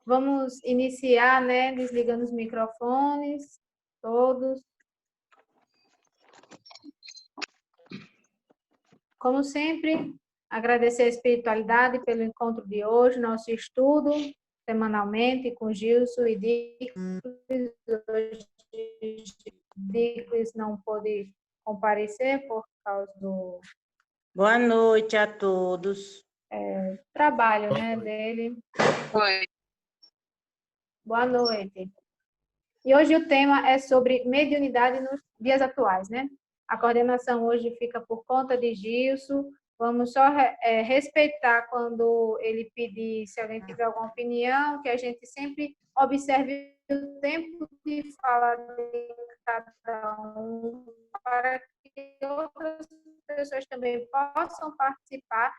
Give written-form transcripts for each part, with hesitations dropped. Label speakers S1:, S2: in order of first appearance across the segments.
S1: Vamos iniciar, né? Desligando os microfones, todos. Como sempre, agradecer a espiritualidade pelo encontro de hoje, nosso estudo semanalmente com Gilson e Dicles. Hoje, Dicles não pôde comparecer por causa do...
S2: Boa noite a todos.
S1: Trabalho, né, dele.
S3: Oi.
S1: Boa noite. E hoje o tema é sobre mediunidade nos dias atuais, né? A coordenação hoje fica por conta de Gilson. Vamos só respeitar quando ele pedir, se alguém tiver alguma opinião, que a gente sempre observe o tempo de fala de cada um, para que outras pessoas também possam participar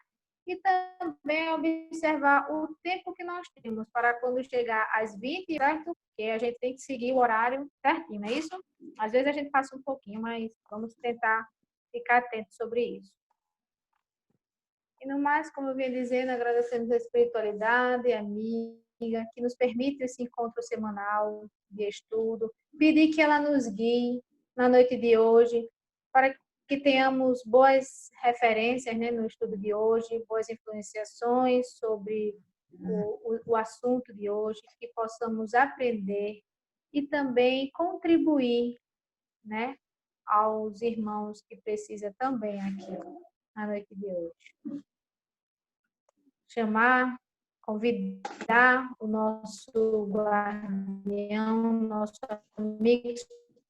S1: e também observar o tempo que nós temos para quando chegar às 20, certo? Porque a gente tem que seguir o horário certinho, não é isso? Às vezes a gente passa um pouquinho, mas vamos tentar ficar atento sobre isso. E no mais, como eu vinha dizendo, agradecemos a espiritualidade, a amiga, que nos permite esse encontro semanal de estudo, pedir que ela nos guie na noite de hoje, para que tenhamos boas referências, né, no estudo de hoje, boas influenciações sobre o assunto de hoje, que possamos aprender e também contribuir, né, aos irmãos que precisam também aqui na noite de hoje. Chamar, convidar o nosso guardião, nosso amigo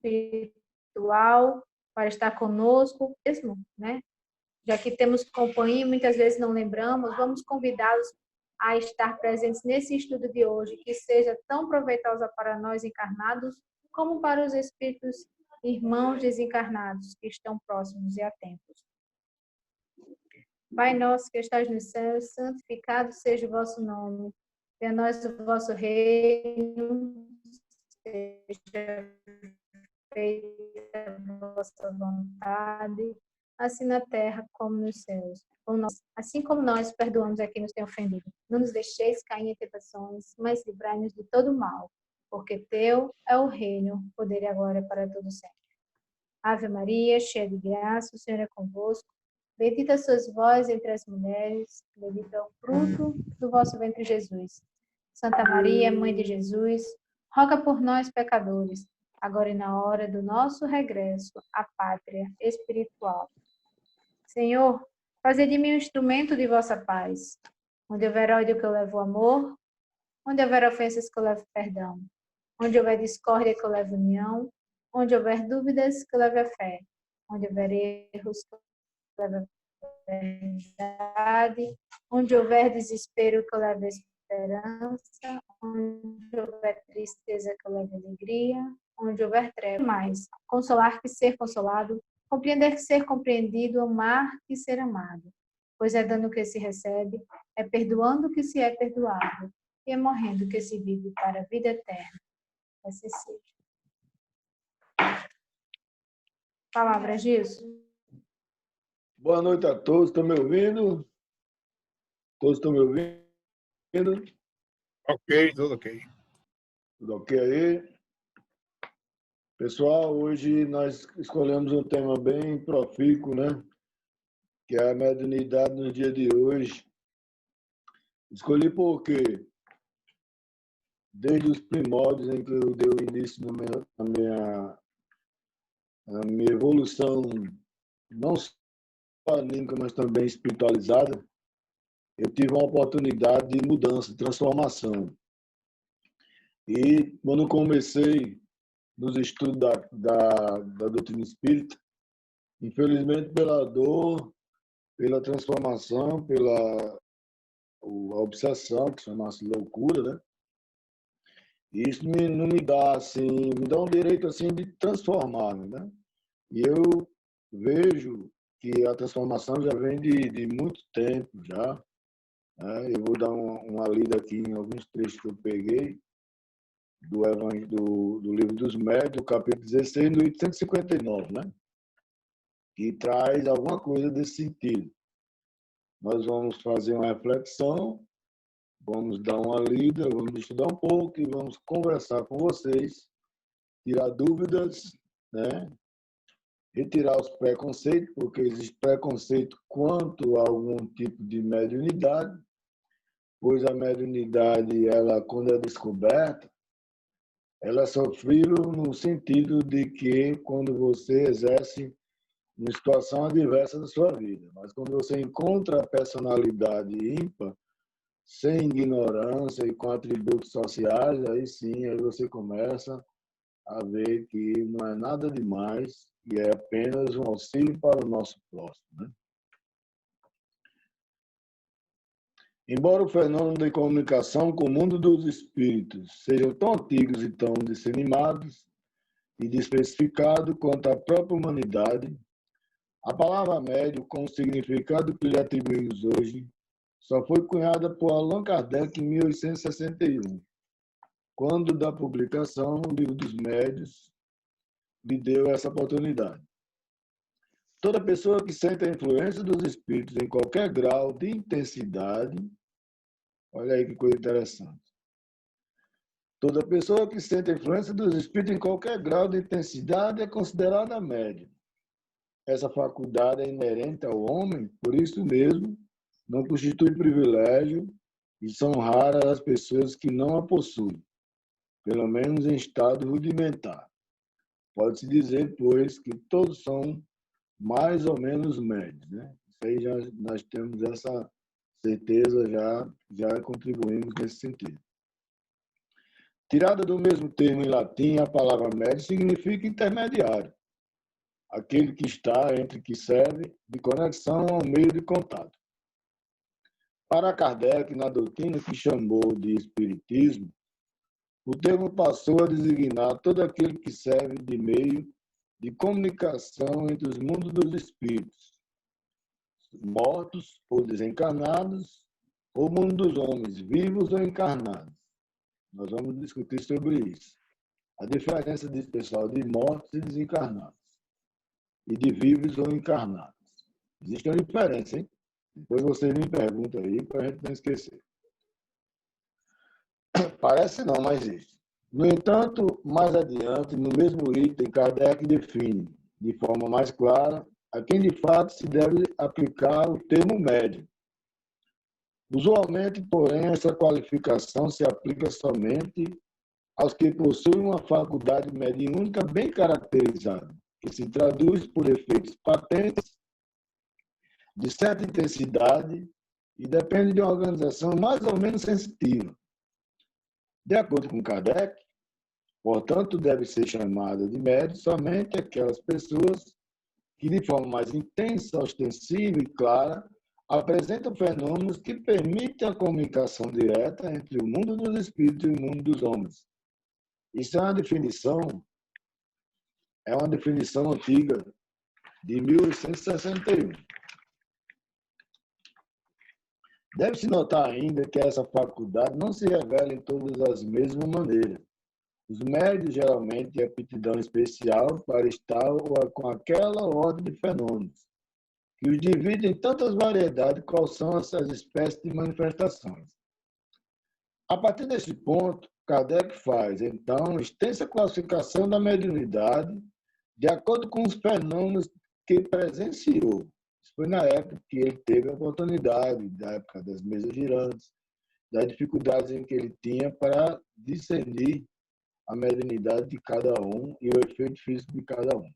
S1: espiritual para estar conosco mesmo, né? Já que temos companhia, muitas vezes não lembramos, vamos convidá-los a estar presentes nesse estudo de hoje, que seja tão proveitosa para nós encarnados, como para os espíritos irmãos desencarnados que estão próximos e atentos. Pai nosso que estás nos céus, santificado seja o vosso nome. Venha a nós o vosso reino, seja feita a vossa vontade, assim na terra como nos céus. Assim como nós perdoamos a quem nos tem ofendido. Não nos deixeis cair em tentações, mas livrai-nos de todo mal, porque teu é o reino, o poder e a glória para todo sempre. Ave Maria, cheia de graça, o Senhor é convosco. Bendita sois vós entre as mulheres, bendito é o fruto do vosso ventre, Jesus. Santa Maria, Mãe de Jesus, roga por nós, pecadores, agora e na hora do nosso regresso à pátria espiritual. Senhor, fazei de mim um instrumento de vossa paz. Onde houver ódio, que eu levo amor. Onde houver ofensas, que eu levo perdão. Onde houver discórdia, que eu levo união. Onde houver dúvidas, que eu leve a fé. Onde houver erros, que eu leve a verdade. Onde houver desespero, que eu leve a esperança. Onde houver tristeza, que eu leve alegria. Onde houver trevas, mais. Consolar que ser consolado. Compreender que ser compreendido. Amar que ser amado. Pois é dando que se recebe, é perdoando que se é perdoado. E é morrendo que se vive para a vida eterna. Assim seja. Palavra, Gilson.
S4: Boa noite a todos. Estão me ouvindo? Todos estão me ouvindo?
S5: Ok, tudo ok.
S4: Tudo ok aí? Pessoal, hoje nós escolhemos um tema bem profícuo, né? Que é a mediunidade no dia de hoje. Escolhi porque, desde os primórdios em que eu dei o início na minha evolução, não só anímica, mas também espiritualizada, eu tive uma oportunidade de mudança, de transformação. E quando comecei nos estudos da doutrina espírita, infelizmente pela dor, pela transformação, pela a obsessão, que chama-se loucura, né? Isso não me dá assim, me dá um direito assim de transformar, né? E eu vejo que a transformação já vem de muito tempo já, né? Eu vou dar uma lida aqui em alguns trechos que eu peguei do Livro dos Médiuns, capítulo 16, no 859, né? Que traz alguma coisa desse sentido. nós vamos fazer uma reflexão, vamos dar uma lida, vamos estudar um pouco e vamos conversar com vocês, tirar dúvidas, né? Retirar os preconceitos, porque existe preconceito quanto a algum tipo de mediunidade, pois a mediunidade, ela, quando é descoberta, ela é sofrível no sentido de que quando você exerce uma situação adversa da sua vida, mas quando você encontra a personalidade ímpar, sem ignorância e com atributos sociais, aí sim, aí você começa a ver que não é nada demais e é apenas um auxílio para o nosso próximo, né? Embora o fenômeno de comunicação com o mundo dos espíritos sejam tão antigos e tão disseminados e desespecificados quanto a própria humanidade, a palavra médium, com o significado que lhe atribuímos hoje, só foi cunhada por Allan Kardec em 1861, quando da publicação do Livro dos Médiuns lhe deu essa oportunidade. Toda pessoa que sente a influência dos espíritos em qualquer grau de intensidade, olha aí que coisa interessante. Toda pessoa que sente a influência dos espíritos em qualquer grau de intensidade é considerada médium. Essa faculdade é inerente ao homem, por isso mesmo, não constitui privilégio e são raras as pessoas que não a possuem, pelo menos em estado rudimentar. Pode-se dizer, pois, que todos são mais ou menos médios, né? Isso aí nós temos essa certeza, já contribuímos nesse sentido. Tirada do mesmo termo em latim, a palavra médio significa intermediário, aquele que está entre que serve de conexão ao meio de contato. Para Kardec, na doutrina que chamou de espiritismo, o termo passou a designar todo aquele que serve de meio de comunicação entre os mundos dos espíritos, mortos ou desencarnados, ou mundo dos homens, vivos ou encarnados. Nós vamos discutir sobre isso. A diferença desse pessoal de mortos e desencarnados, e de vivos ou encarnados. Existe uma diferença, hein? Depois vocês me perguntam aí para a gente não esquecer. Parece não, mas existe. No entanto, mais adiante, no mesmo item, Kardec define, de forma mais clara, a quem de fato se deve aplicar o termo médium. Usualmente, porém, essa qualificação se aplica somente aos que possuem uma faculdade mediúnica bem caracterizada, que se traduz por efeitos patentes, de certa intensidade e depende de uma organização mais ou menos sensitiva. De acordo com Kardec, portanto, deve ser chamada de médium somente aquelas pessoas que, de forma mais intensa, ostensiva e clara, apresentam fenômenos que permitem a comunicação direta entre o mundo dos espíritos e o mundo dos homens. Isso é uma definição antiga, de 1861. Deve-se notar ainda que essa faculdade não se revela em todas as mesmas maneiras. Os médios geralmente têm aptidão especial para estar com aquela ordem de fenômenos, que os dividem em tantas variedades quais são essas espécies de manifestações. A partir desse ponto, Kardec faz, então, extensa classificação da mediunidade de acordo com os fenômenos que presenciou. Isso foi na época que ele teve a oportunidade, da época das mesas girantes, das dificuldades em que ele tinha para discernir a mediunidade de cada um e o efeito físico de cada um.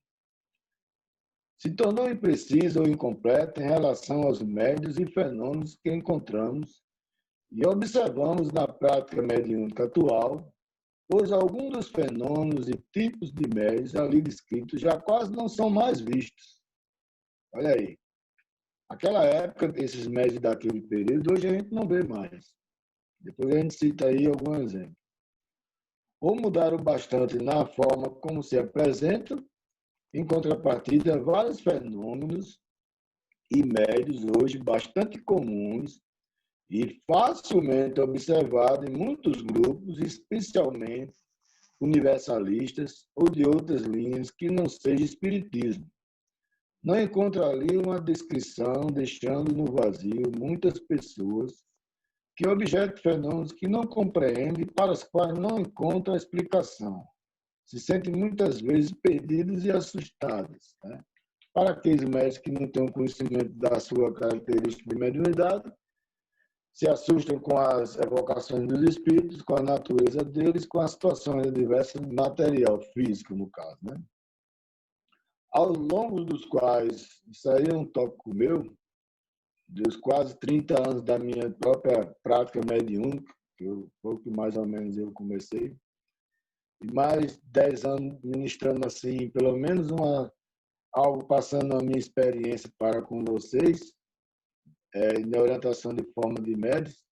S4: Se tornou imprecisa ou incompleta em relação aos médios e fenômenos que encontramos e observamos na prática mediúnica atual, pois alguns dos fenômenos e tipos de médios ali descritos já quase não são mais vistos. Olha aí. Naquela época, esses médios daquele período, hoje a gente não vê mais. Depois a gente cita aí algum exemplo. Ou mudaram bastante na forma como se apresentam, em contrapartida, vários fenômenos e médios hoje bastante comuns e facilmente observados em muitos grupos, especialmente universalistas ou de outras linhas que não seja espiritismo, não encontro ali uma descrição, deixando no vazio muitas pessoas que objetam fenômenos que não compreendem, para os quais não encontram explicação. Se sentem muitas vezes perdidos e assustados. Né? Para aqueles médicos que não têm o conhecimento da sua característica de mediunidade, se assustam com as evocações dos espíritos, com a natureza deles, com as situações adversas material, físico, no caso. Né? Ao longo dos quais, isso aí é um tópico meu, dos quase 30 anos da minha própria prática mediúnica, que pouco mais ou menos eu comecei, e mais 10 anos ministrando assim, pelo menos algo passando a minha experiência para com vocês, na orientação de forma de médios,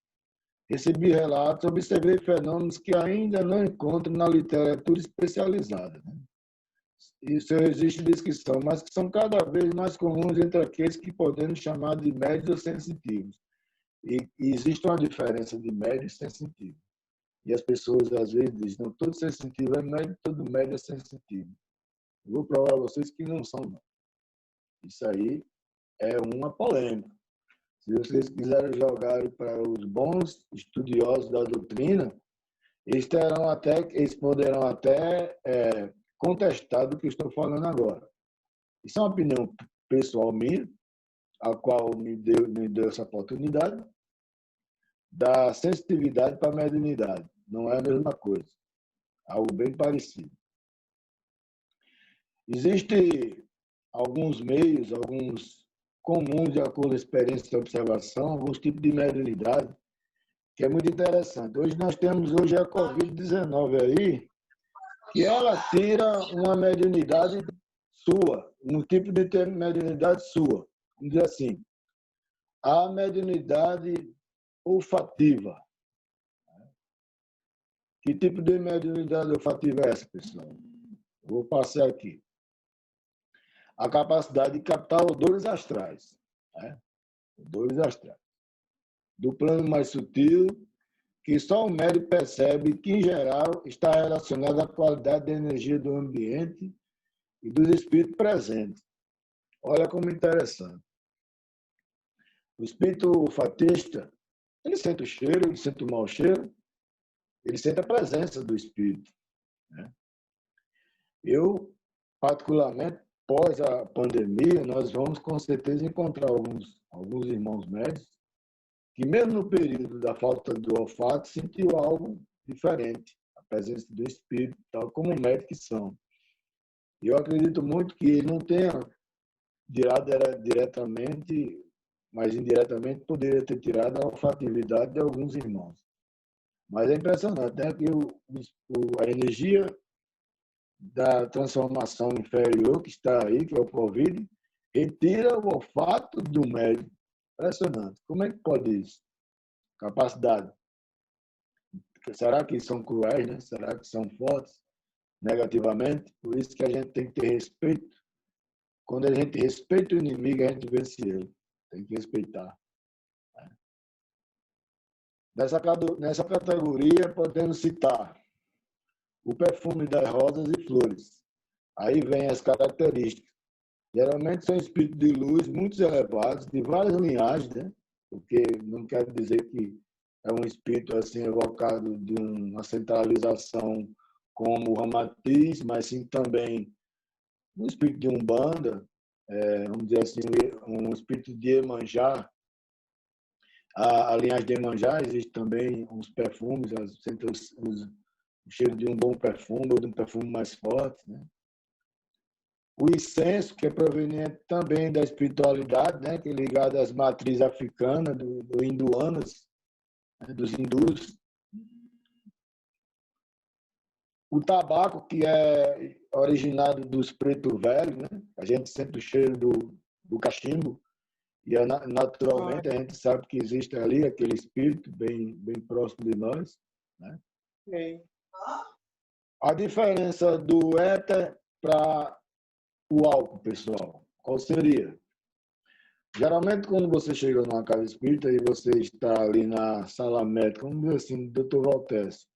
S4: recebi relatos, observei fenômenos que ainda não encontro na literatura especializada. Né? Isso existe descrição, mas que são cada vez mais comuns entre aqueles que podemos chamar de médios ou sensitivos. E existe uma diferença de médio e sensitivo. E as pessoas às vezes dizem, não, todo sensitivo é médio, todo médio é sensitivo. Eu vou provar a vocês que não são, não. Isso aí é uma polêmica. Se vocês quiserem jogar para os bons estudiosos da doutrina, eles poderão até contestar do que estou falando agora. Isso é uma opinião pessoal minha, a qual me deu essa oportunidade, da sensitividade para a mediunidade. Não é a mesma coisa. Algo bem parecido. Existem alguns meios, alguns comuns, de acordo com a experiência de observação, alguns tipos de mediunidade, que é muito interessante. Hoje nós temos a Covid-19 aí, que ela tira uma mediunidade sua, um tipo de mediunidade sua. Vamos dizer assim, a mediunidade olfativa. Que tipo de mediunidade olfativa é essa, pessoal? Vou passar aqui. A capacidade de captar odores astrais. Né? Odores astrais. Do plano mais sutil, que só o médium percebe que, em geral, está relacionado à qualidade da energia do ambiente e dos espíritos presentes. Olha como interessante. O espírito olfatista, ele sente o cheiro, ele sente o mau cheiro, ele sente a presença do espírito. Né? Eu, particularmente, pós a pandemia, nós vamos com certeza encontrar alguns irmãos médicos que, mesmo no período da falta do olfato, sentiu algo diferente, a presença do espírito, tal como médicos que são. Eu acredito muito que ele não tenha tirado diretamente, mas indiretamente poderia ter tirado a olfatividade de alguns irmãos. Mas é impressionante, né? Que a energia da transformação inferior que está aí, que é o Covid, retira o olfato do médium. Impressionante. Como é que pode isso? Capacidade. Será que são cruéis, né? Será que são fortes negativamente? Por isso que a gente tem que ter respeito. Quando a gente respeita o inimigo, a gente vence ele. Tem que respeitar. Nessa categoria, podemos citar o perfume das rosas e flores. Aí vem as características. Geralmente são espíritos de luz muito elevados, de várias linhagens, né? Porque não quer dizer que é um espírito assim evocado de uma centralização como o Ramatiz, mas sim também um espírito de Umbanda, vamos dizer assim, um espírito de Iemanjá. A linhagem de Iemanjá existe também uns perfumes, o cheiro de um bom perfume ou de um perfume mais forte, né? O incenso, que é proveniente também da espiritualidade, né? Que é ligado às matrizes africanas, do hinduanas, né? Dos hindus. O tabaco, que é originado dos preto velho, né? A gente sente o cheiro do cachimbo e naturalmente a gente sabe que existe ali aquele espírito bem próximo de nós, né?
S2: Okay.
S4: A diferença do éter para o álcool, pessoal, qual seria? Geralmente, quando você chega numa casa espírita e você está ali na sala médica, vamos dizer assim, Dr. Valtes,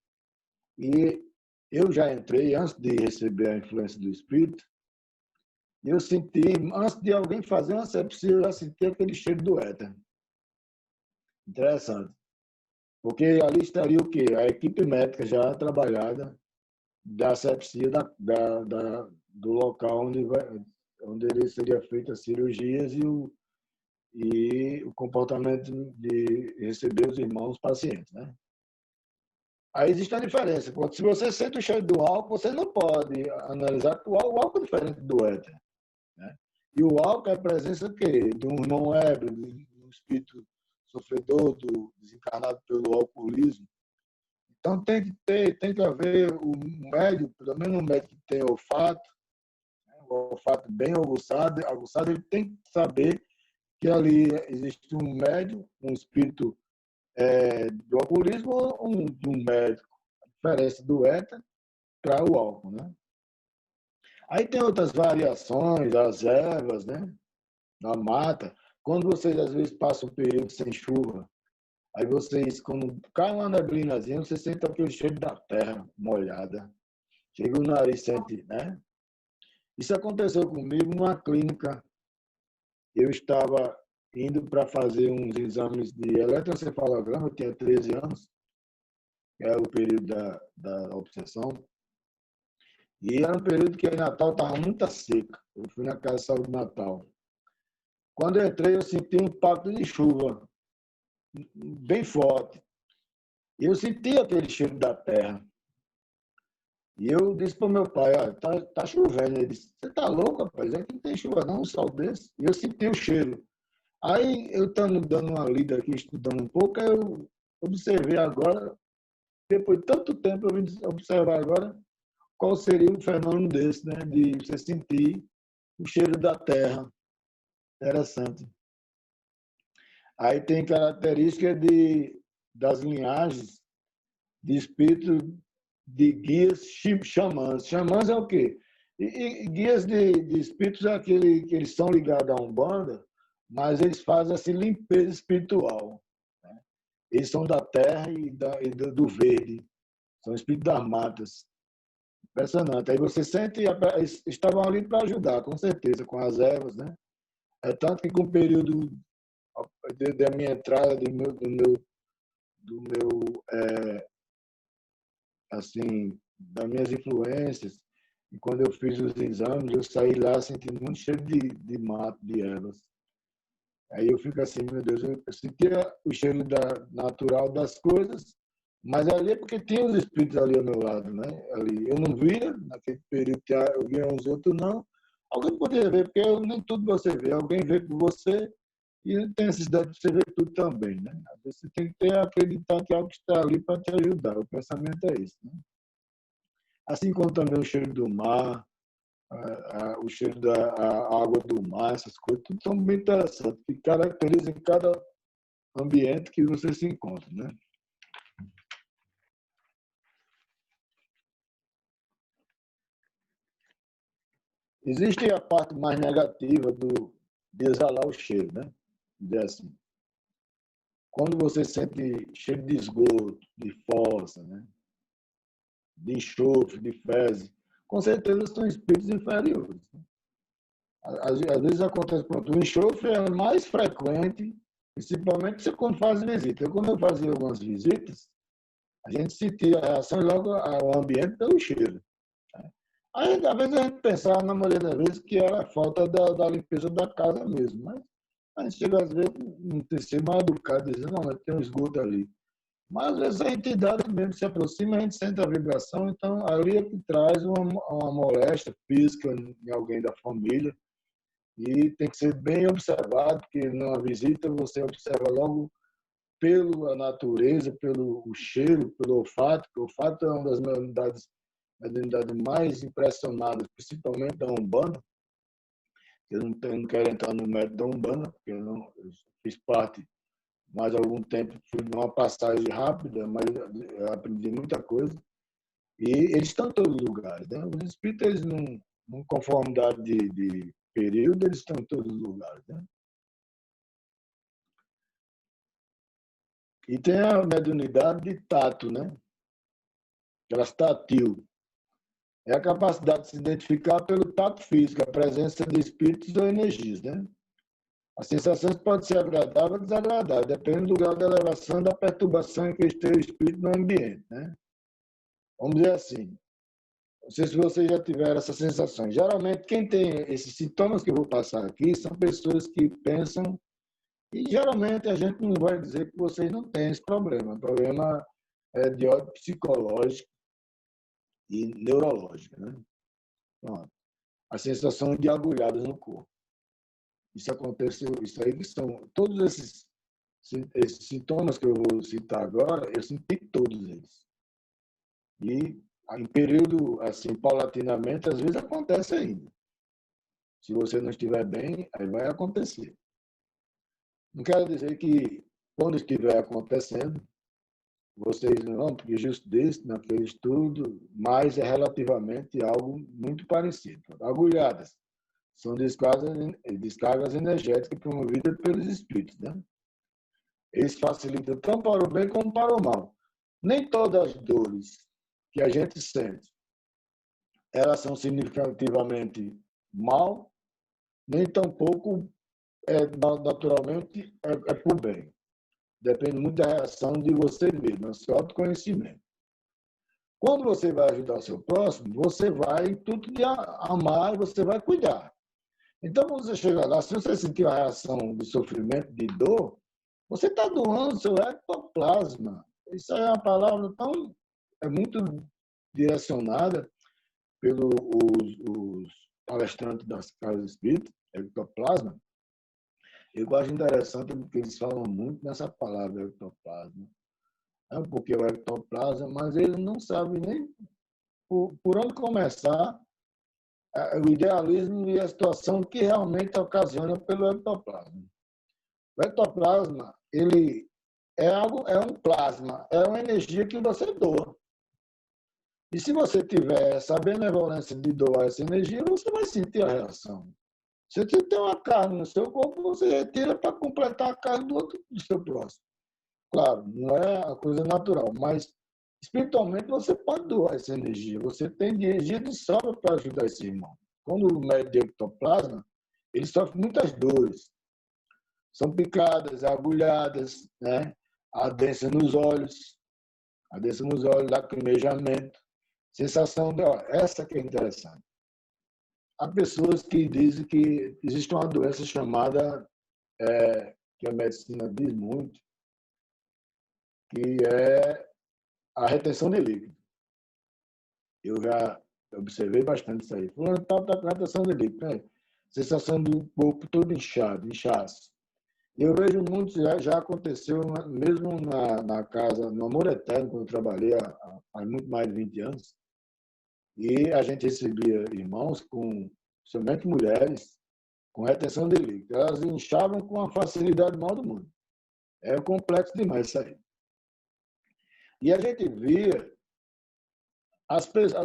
S4: e eu já entrei, antes de receber a influência do espírito, E eu senti, antes de alguém fazer uma asepsia, eu já senti aquele cheiro do éter. Interessante. Porque ali estaria o quê? A equipe médica já trabalhada da asepsia do local onde ele seria feita as cirurgias e o comportamento de receber os irmãos pacientes, né? Aí existe a diferença. Se você sente o cheiro do álcool, você não pode analisar que o álcool é diferente do éter, né? E o álcool é a presença do quê? De um irmão ébrio, de um espírito sofredor, desencarnado pelo alcoolismo. Então tem que haver um médico, pelo menos um médico que tem olfato, um olfato bem aguçado, ele tem que saber que ali existe um médium, um espírito do alcoolismo ou de um médico. A diferença do éter para o álcool, né? Aí tem outras variações, as ervas, né? Na mata. Quando vocês às vezes passam um período sem chuva, aí vocês, quando cai uma neblinazinha, você sente aquele cheiro da terra molhada. Chega o nariz, sente, né? Isso aconteceu comigo numa clínica. Eu estava indo para fazer uns exames de eletroencefalograma, eu tinha 13 anos, que era o período da obsessão. E era um período que em Natal estava muito seca. Eu fui na Casa de Saúde de Natal. Quando eu entrei, eu senti um impacto de chuva bem forte. E eu senti aquele cheiro da terra. E eu disse para o meu pai, tá chovendo. Ele disse, você tá louco, rapaz? Aqui não tem chuva não, um sol desse. E eu senti o cheiro. Aí eu estando dando uma lida aqui, estudando um pouco, aí eu observei agora, depois de tanto tempo, eu vim observar agora qual seria um fenômeno desse, né? De você sentir o cheiro da terra. Interessante. Aí tem característica das linhagens de espíritos de guias xamãs. Xamãs é o quê? E guias de espíritos é aquele que eles são ligados a Umbanda, mas eles fazem essa limpeza espiritual, né? Eles são da terra e do verde, são espíritos das matas. Impressionante. Aí você sente, eles estavam ali para ajudar, com certeza, com as ervas, né? É tanto que com o período da minha entrada, assim, das minhas influências, e quando eu fiz os exames, eu saí lá sentindo muito cheiro de mato, de ervas. Aí eu fico assim, meu Deus, eu sentia o cheiro natural das coisas, mas ali é porque tinha os espíritos ali ao meu lado, né? Ali eu não via, naquele período eu via uns outros não. Alguém poderia ver, porque nem tudo você vê. Alguém vê por você e não tem necessidade de você ver tudo também, né? Às vezes você tem que acreditar que algo está ali para te ajudar. O pensamento é esse, né? Assim como também o cheiro do mar, o cheiro da água do mar, essas coisas, tudo são bem interessantes, que caracterizam cada ambiente que você se encontra, né? Existe a parte mais negativa de exalar o cheiro, né? Dizer assim, quando você sente cheiro de esgoto, de fossa, né? De enxofre, de fezes, com certeza são espíritos inferiores, né? Às vezes acontece, pronto, o enxofre é mais frequente, principalmente quando faz visita. Quando eu fazia algumas visitas, a gente sentia a reação logo ao ambiente pelo cheiro, né? Aí, às vezes, a gente pensava, na maioria das vezes, que era a falta da limpeza da casa mesmo. Mas a gente chega, às vezes, não tem ser mal educado, dizendo, não, mas tem um esgoto ali. Mas, às vezes, a entidade mesmo se aproxima, a gente sente a vibração, então, ali é que traz uma moléstia física em alguém da família. E tem que ser bem observado, porque numa visita você observa logo pela natureza, pelo cheiro, pelo olfato, que o olfato é uma das unidades mais impressionadas, principalmente da Umbanda. Eu não quero entrar no mérito da Umbanda, porque eu fiz parte mais algum tempo, fui numa passagem rápida, mas eu aprendi muita coisa. E eles estão em todos os lugares, né? Os espíritos, eles não conformidade de período, eles estão em todos os lugares, né? E tem a mediunidade de tato, né? Aquelas tatil. é a capacidade de se identificar pelo tato físico, a presença de espíritos ou energias, né? As sensações podem ser agradáveis ou desagradáveis, depende do grau de elevação da perturbação em que esteja o espírito no ambiente, né? Vamos dizer assim, não sei se vocês já tiveram essas sensações. Geralmente, quem tem esses sintomas que eu vou passar aqui são pessoas que pensam, e geralmente a gente não vai dizer que vocês não têm esse problema. O problema é de ordem psicológica e neurológica, né? Pronto. A sensação de agulhadas no corpo. Isso aconteceu, isso aí que são todos esses sintomas que eu vou citar agora, eu senti todos eles. E em período, assim, paulatinamente, às vezes acontece ainda. Se você não estiver bem, aí vai acontecer. Não quero dizer que, quando estiver acontecendo, vocês não vão, porque justo desse, naquele estudo, mas é relativamente algo muito parecido. Agulhadas são descargas energéticas promovidas pelos espíritos, né? Eles facilitam tanto para o bem como para o mal. Nem todas as dores que a gente sente, elas são significativamente mal, nem tampouco naturalmente é por bem. Depende muito da reação de você mesmo, do seu autoconhecimento. Quando você vai ajudar o seu próximo, você vai tudo de amar e você vai cuidar. Então, quando você chegar lá, se você sentir a reação de sofrimento, de dor, você está doando seu ectoplasma. Isso é uma palavra tão... é muito direcionada pelos os palestrantes das casas espíritas, ectoplasma. Eu acho interessante porque eles falam muito nessa palavra, ectoplasma. É porque o ectoplasma, mas eles não sabem nem por onde começar o idealismo e a situação que realmente ocasiona pelo ectoplasma. O ectoplasma, ele é um plasma, é uma energia que você doa. E se você tiver essa benevolência de doar essa energia, você vai sentir a reação. Se você tem uma carne no seu corpo, você retira para completar a carne do seu próximo. Claro, não é a coisa natural, mas espiritualmente você pode doar essa energia. Você tem energia de sobra para ajudar esse irmão. Quando o médico de ectoplasma, ele sofre muitas dores. São picadas, agulhadas, né? Ardência nos olhos, lacrimejamento, sensação de... essa que é interessante. Há pessoas que dizem que existe uma doença chamada, que a medicina diz muito, que é a retenção de líquido. Eu já observei bastante isso aí. Fulano está com retenção de líquido, né? Sensação do corpo todo inchado, inchaço. Eu vejo muitos, já aconteceu mesmo na casa, no Amor Eterno, quando eu trabalhei há muito mais de 20 anos, e a gente recebia irmãos, somente mulheres, com retenção de líquido. Elas inchavam com a facilidade mal do mundo. É complexo demais isso aí. E a gente via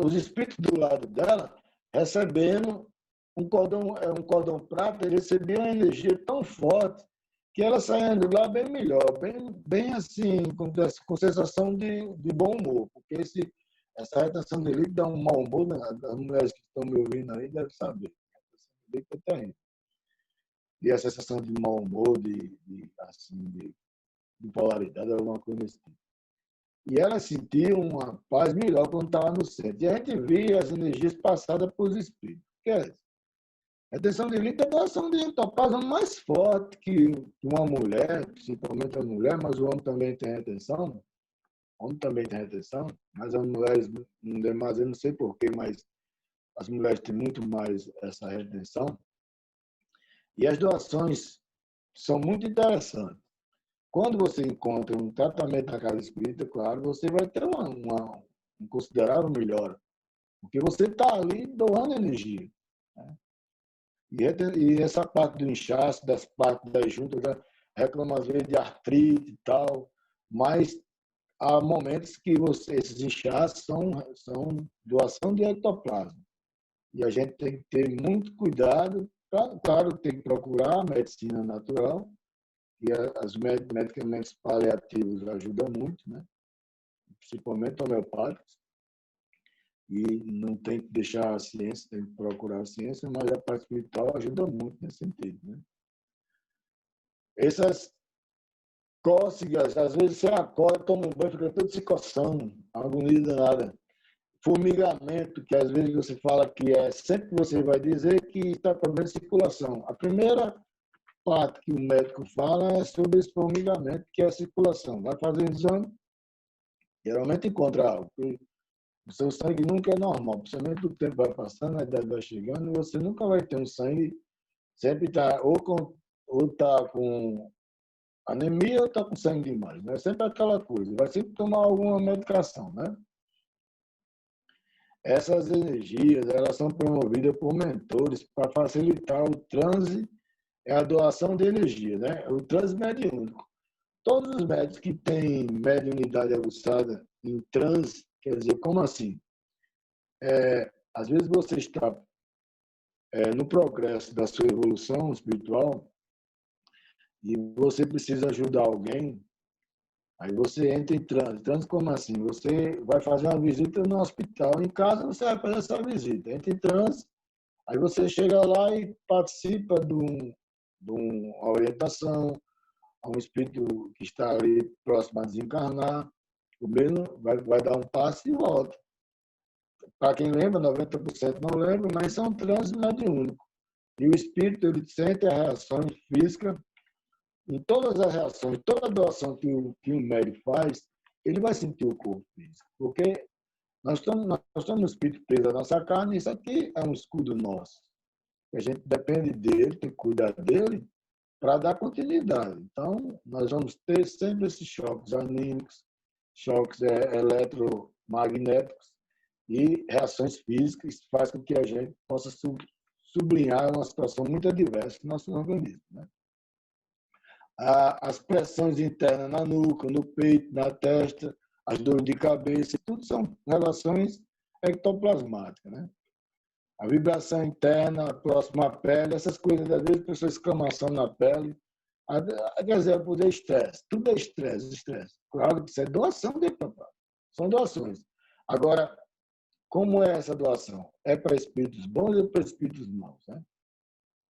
S4: os espíritos do lado dela recebendo um cordão prata, recebia uma energia tão forte que ela saindo lá bem melhor, bem assim, com sensação de bom humor, porque essa retenção de líquido dá um mau humor, né? As mulheres que estão me ouvindo aí devem saber. A retenção de líquido é terrível. E a sensação de mau humor, de polaridade, alguma coisa desse tipo. E ela sentia uma paz melhor quando estava no centro. E a gente via as energias passadas pelos espíritos. Que é isso? A retenção de líquido é a doação de ectoplasma mais forte que uma mulher, principalmente a mulher, mas o homem também tem retenção. O homem também tem retenção, mas as mulheres não tem mais, eu não sei porquê, mas as mulheres têm muito mais essa retenção. E as doações são muito interessantes. Quando você encontra um tratamento na casa espírita, claro, você vai ter um considerável melhora, porque você está ali doando energia. Né? E essa parte do inchaço, das partes das juntas, reclama às vezes de artrite e tal, mas há momentos que esses inchaços são doação de ectoplasma. E a gente tem que ter muito cuidado, claro, tem que procurar a medicina natural, e os medicamentos paliativos ajudam muito, né? Principalmente homeopáticos. E não tem que deixar a ciência, tem que procurar a ciência, mas a parte espiritual ajuda muito nesse sentido, né? Essas cócegas, às vezes você acorda, toma um banho, fica todo se coçando, agonia danada. Formigamento, que às vezes você fala que é, sempre você vai dizer que está com problema de circulação. A primeira parte que o médico fala é sobre esse formigamento, que é a circulação. Vai fazer exame, geralmente encontra algo. O seu sangue nunca é normal, principalmente o tempo vai passando, a idade vai chegando, e você nunca vai ter um sangue, sempre está ou tá com anemia ou está com sangue demais. Né? Sempre aquela coisa, vai sempre tomar alguma medicação. Né? Essas energias elas são promovidas por mentores para facilitar o transe e a doação de energia, né? O transe mediúnico. Todos os médios que têm mediunidade aguçada em transe, quer dizer, como assim? Às vezes você está no progresso da sua evolução espiritual e você precisa ajudar alguém, aí você entra em transe. Transe como assim? Você vai fazer uma visita no hospital. Em casa você vai fazer essa visita. Entra em transe, aí você chega lá e participa de uma orientação a um espírito que está ali próximo a desencarnar. O mesmo vai dar um passo e volta. Para quem lembra, 90% não lembra, mas são transes mediúnicos. E o espírito ele sente as reações físicas. Em todas as reações, toda doação que o médico faz, ele vai sentir o corpo físico. Porque nós estamos no espírito preso à nossa carne, e isso aqui é um escudo nosso. A gente depende dele, tem que cuidar dele para dar continuidade. Então, nós vamos ter sempre esses choques anímicos, choques eletromagnéticos e reações físicas que fazem com que a gente possa sublinhar uma situação muito adversa no nosso organismo. Né? As pressões internas na nuca, no peito, na testa, as dores de cabeça, tudo são relações ectoplasmáticas. Né? A vibração interna, próxima à pele, essas coisas, às vezes, pessoas exclamação na pele. Quer dizer, poder estresse. Tudo é estresse. Claro que isso é doação de papai. São doações. Agora, como é essa doação? É para espíritos bons ou para espíritos maus? Né?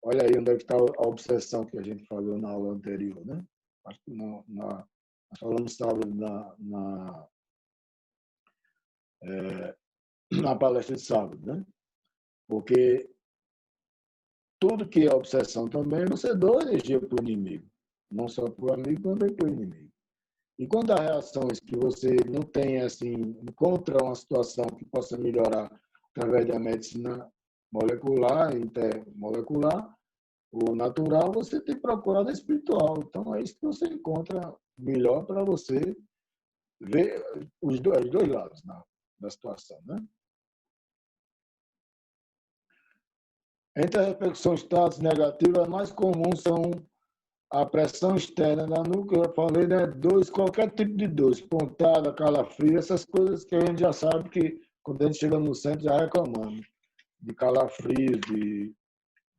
S4: Olha aí onde é que está a obsessão que a gente falou na aula anterior. Né? Acho que nós falamos sábado na palestra de sábado. Né? Porque tudo que é obsessão também, você doa energia para o inimigo. Não só para o amigo, também para o inimigo. E quando há reações que você não tem, assim, encontra uma situação que possa melhorar através da medicina molecular, intermolecular, ou natural, você tem procurado a espiritual. Então, é isso que você encontra melhor para você ver os dois lados da situação. Né? Entre as repercussões status negativas, as mais comuns são a pressão externa na nuca, eu falei, né? Qualquer tipo de dor, pontada, calafrio, essas coisas que a gente já sabe que quando a gente chega no centro já reclamamos de calafrios, de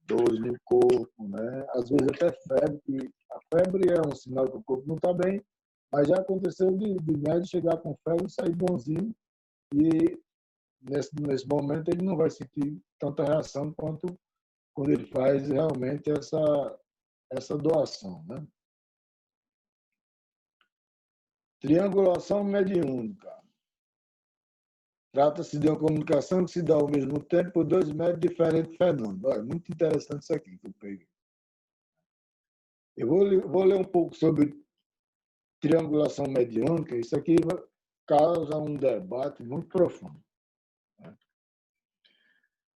S4: dores no corpo, né? Às vezes até febre, que a febre é um sinal que o corpo não está bem, mas já aconteceu de médico chegar com febre e sair bonzinho e nesse momento ele não vai sentir tanta reação quanto quando ele faz realmente essa doação. Né? Triangulação mediúnica. Trata-se de uma comunicação que se dá ao mesmo tempo por dois médios diferentes fenômenos. Olha, muito interessante isso aqui que eu peguei. Eu vou ler um pouco sobre triangulação mediúnica. Isso aqui causa um debate muito profundo.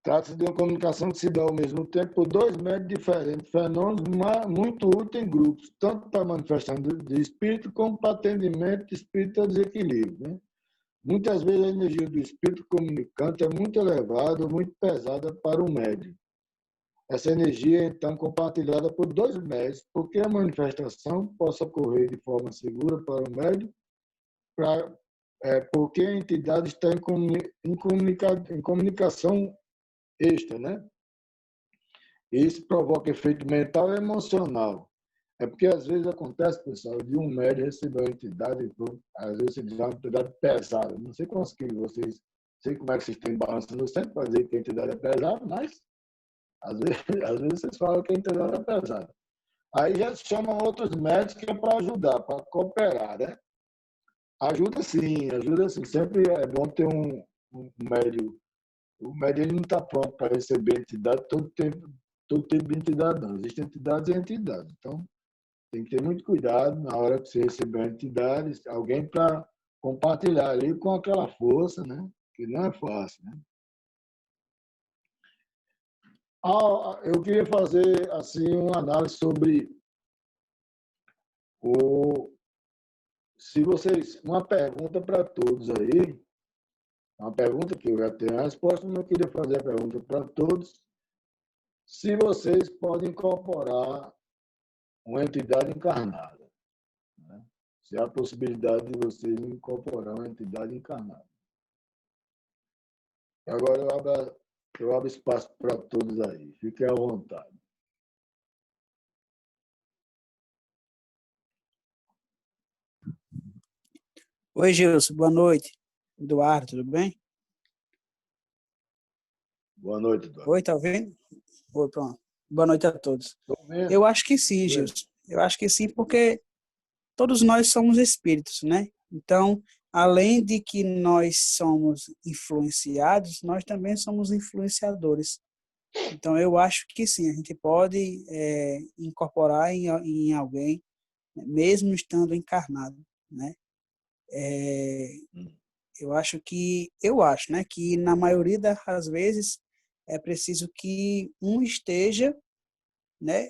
S4: Trata-se de uma comunicação que se dá ao mesmo tempo por dois médios diferentes, fenômenos muito úteis em grupos, tanto para manifestação de espírito como para atendimento de espírito a desequilíbrio. Né? Muitas vezes a energia do espírito comunicante é muito elevada ou muito pesada para o médium. Essa energia é então compartilhada por dois médios, porque a manifestação possa ocorrer de forma segura para o médium, porque a entidade está em comunicação extra, né? Isso provoca efeito mental e emocional. É porque às vezes acontece, pessoal, de um médium receber uma entidade, às vezes uma entidade pesada. Não sei quantos que vocês sei como é que vocês têm balança no centro para dizer que a entidade é pesada, mas às vezes vocês falam que a entidade é pesada. Aí já chamam outros médicos que é para ajudar, para cooperar, né? Ajuda sim. Sempre é bom ter um médio. O médio ele não está pronto para receber entidade todo tipo de entidade, não. Existem entidades e entidades. Então, tem que ter muito cuidado na hora que você receber a entidade, alguém para compartilhar ali com aquela força, né? Que não é fácil, né? Eu queria fazer assim uma análise sobre se vocês, uma pergunta para todos aí, uma pergunta que eu já tenho a resposta, mas eu queria fazer a pergunta para todos, se vocês podem incorporar uma entidade encarnada, né? Se há a possibilidade de vocês incorporar uma entidade encarnada. Agora eu abro espaço para todos aí. Fiquem à vontade.
S3: Oi, Gilson, boa noite. Eduardo, tudo bem?
S4: Boa noite, Eduardo.
S3: Oi, tá ouvindo? Oi, pronto. Boa noite a todos.
S4: Estou vendo.
S3: Eu acho que sim, Gilson. Eu acho que sim, porque todos nós somos espíritos, né? Então, além de que nós somos influenciados, nós também somos influenciadores. Então, eu acho que sim, a gente pode incorporar em alguém, mesmo estando encarnado, né? Eu acho, né, que na maioria das vezes é preciso que um esteja, né,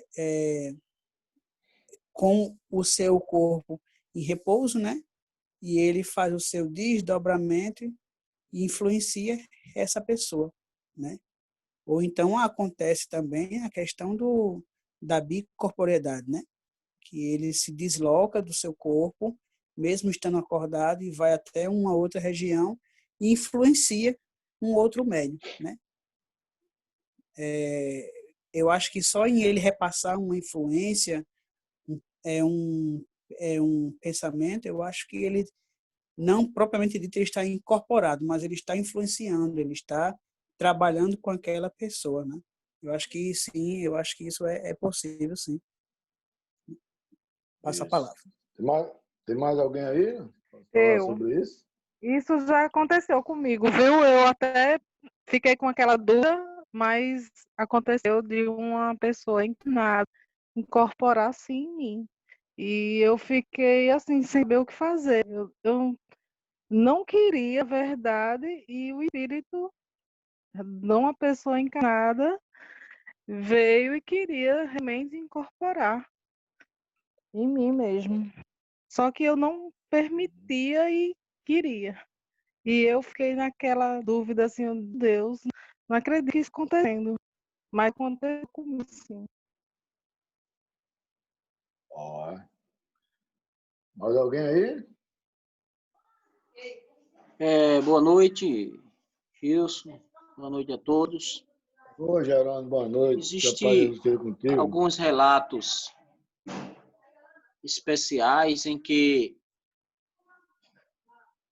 S3: com o seu corpo em repouso, né, e ele faz o seu desdobramento e influencia essa pessoa, né? Ou então acontece também a questão da bicorporeidade, né, que ele se desloca do seu corpo, mesmo estando acordado, e vai até uma outra região e influencia um outro médium, né? Eu acho que só em ele repassar uma influência, é um, é um pensamento, eu acho que ele, não propriamente dito, ele está incorporado, mas ele está influenciando, ele está trabalhando com aquela pessoa, né? Eu acho que sim, eu acho que isso é possível, sim. Passa a
S4: Isso.
S3: palavra.
S4: Tem mais alguém aí para falar
S6: Eu.
S4: sobre isso?
S6: Isso já aconteceu comigo, viu? Eu até fiquei com aquela dúvida, mas aconteceu de uma pessoa encarnada incorporar sim em mim. E eu fiquei assim, sem saber o que fazer. Eu não queria a verdade e o espírito de uma pessoa encarnada veio e queria realmente incorporar em mim mesmo. Só que eu não permitia e queria. E eu fiquei naquela dúvida assim, oh, Deus, não acredito que isso acontecendo. Mas aconteceu comigo, sim.
S4: Ó. Mais alguém aí?
S7: Boa noite, Gilson. Boa noite a todos.
S4: Ô, Geraldo, boa noite. Que a paz de
S7: Existem
S4: Deus esteja contigo.
S7: alguns relatos especiais em que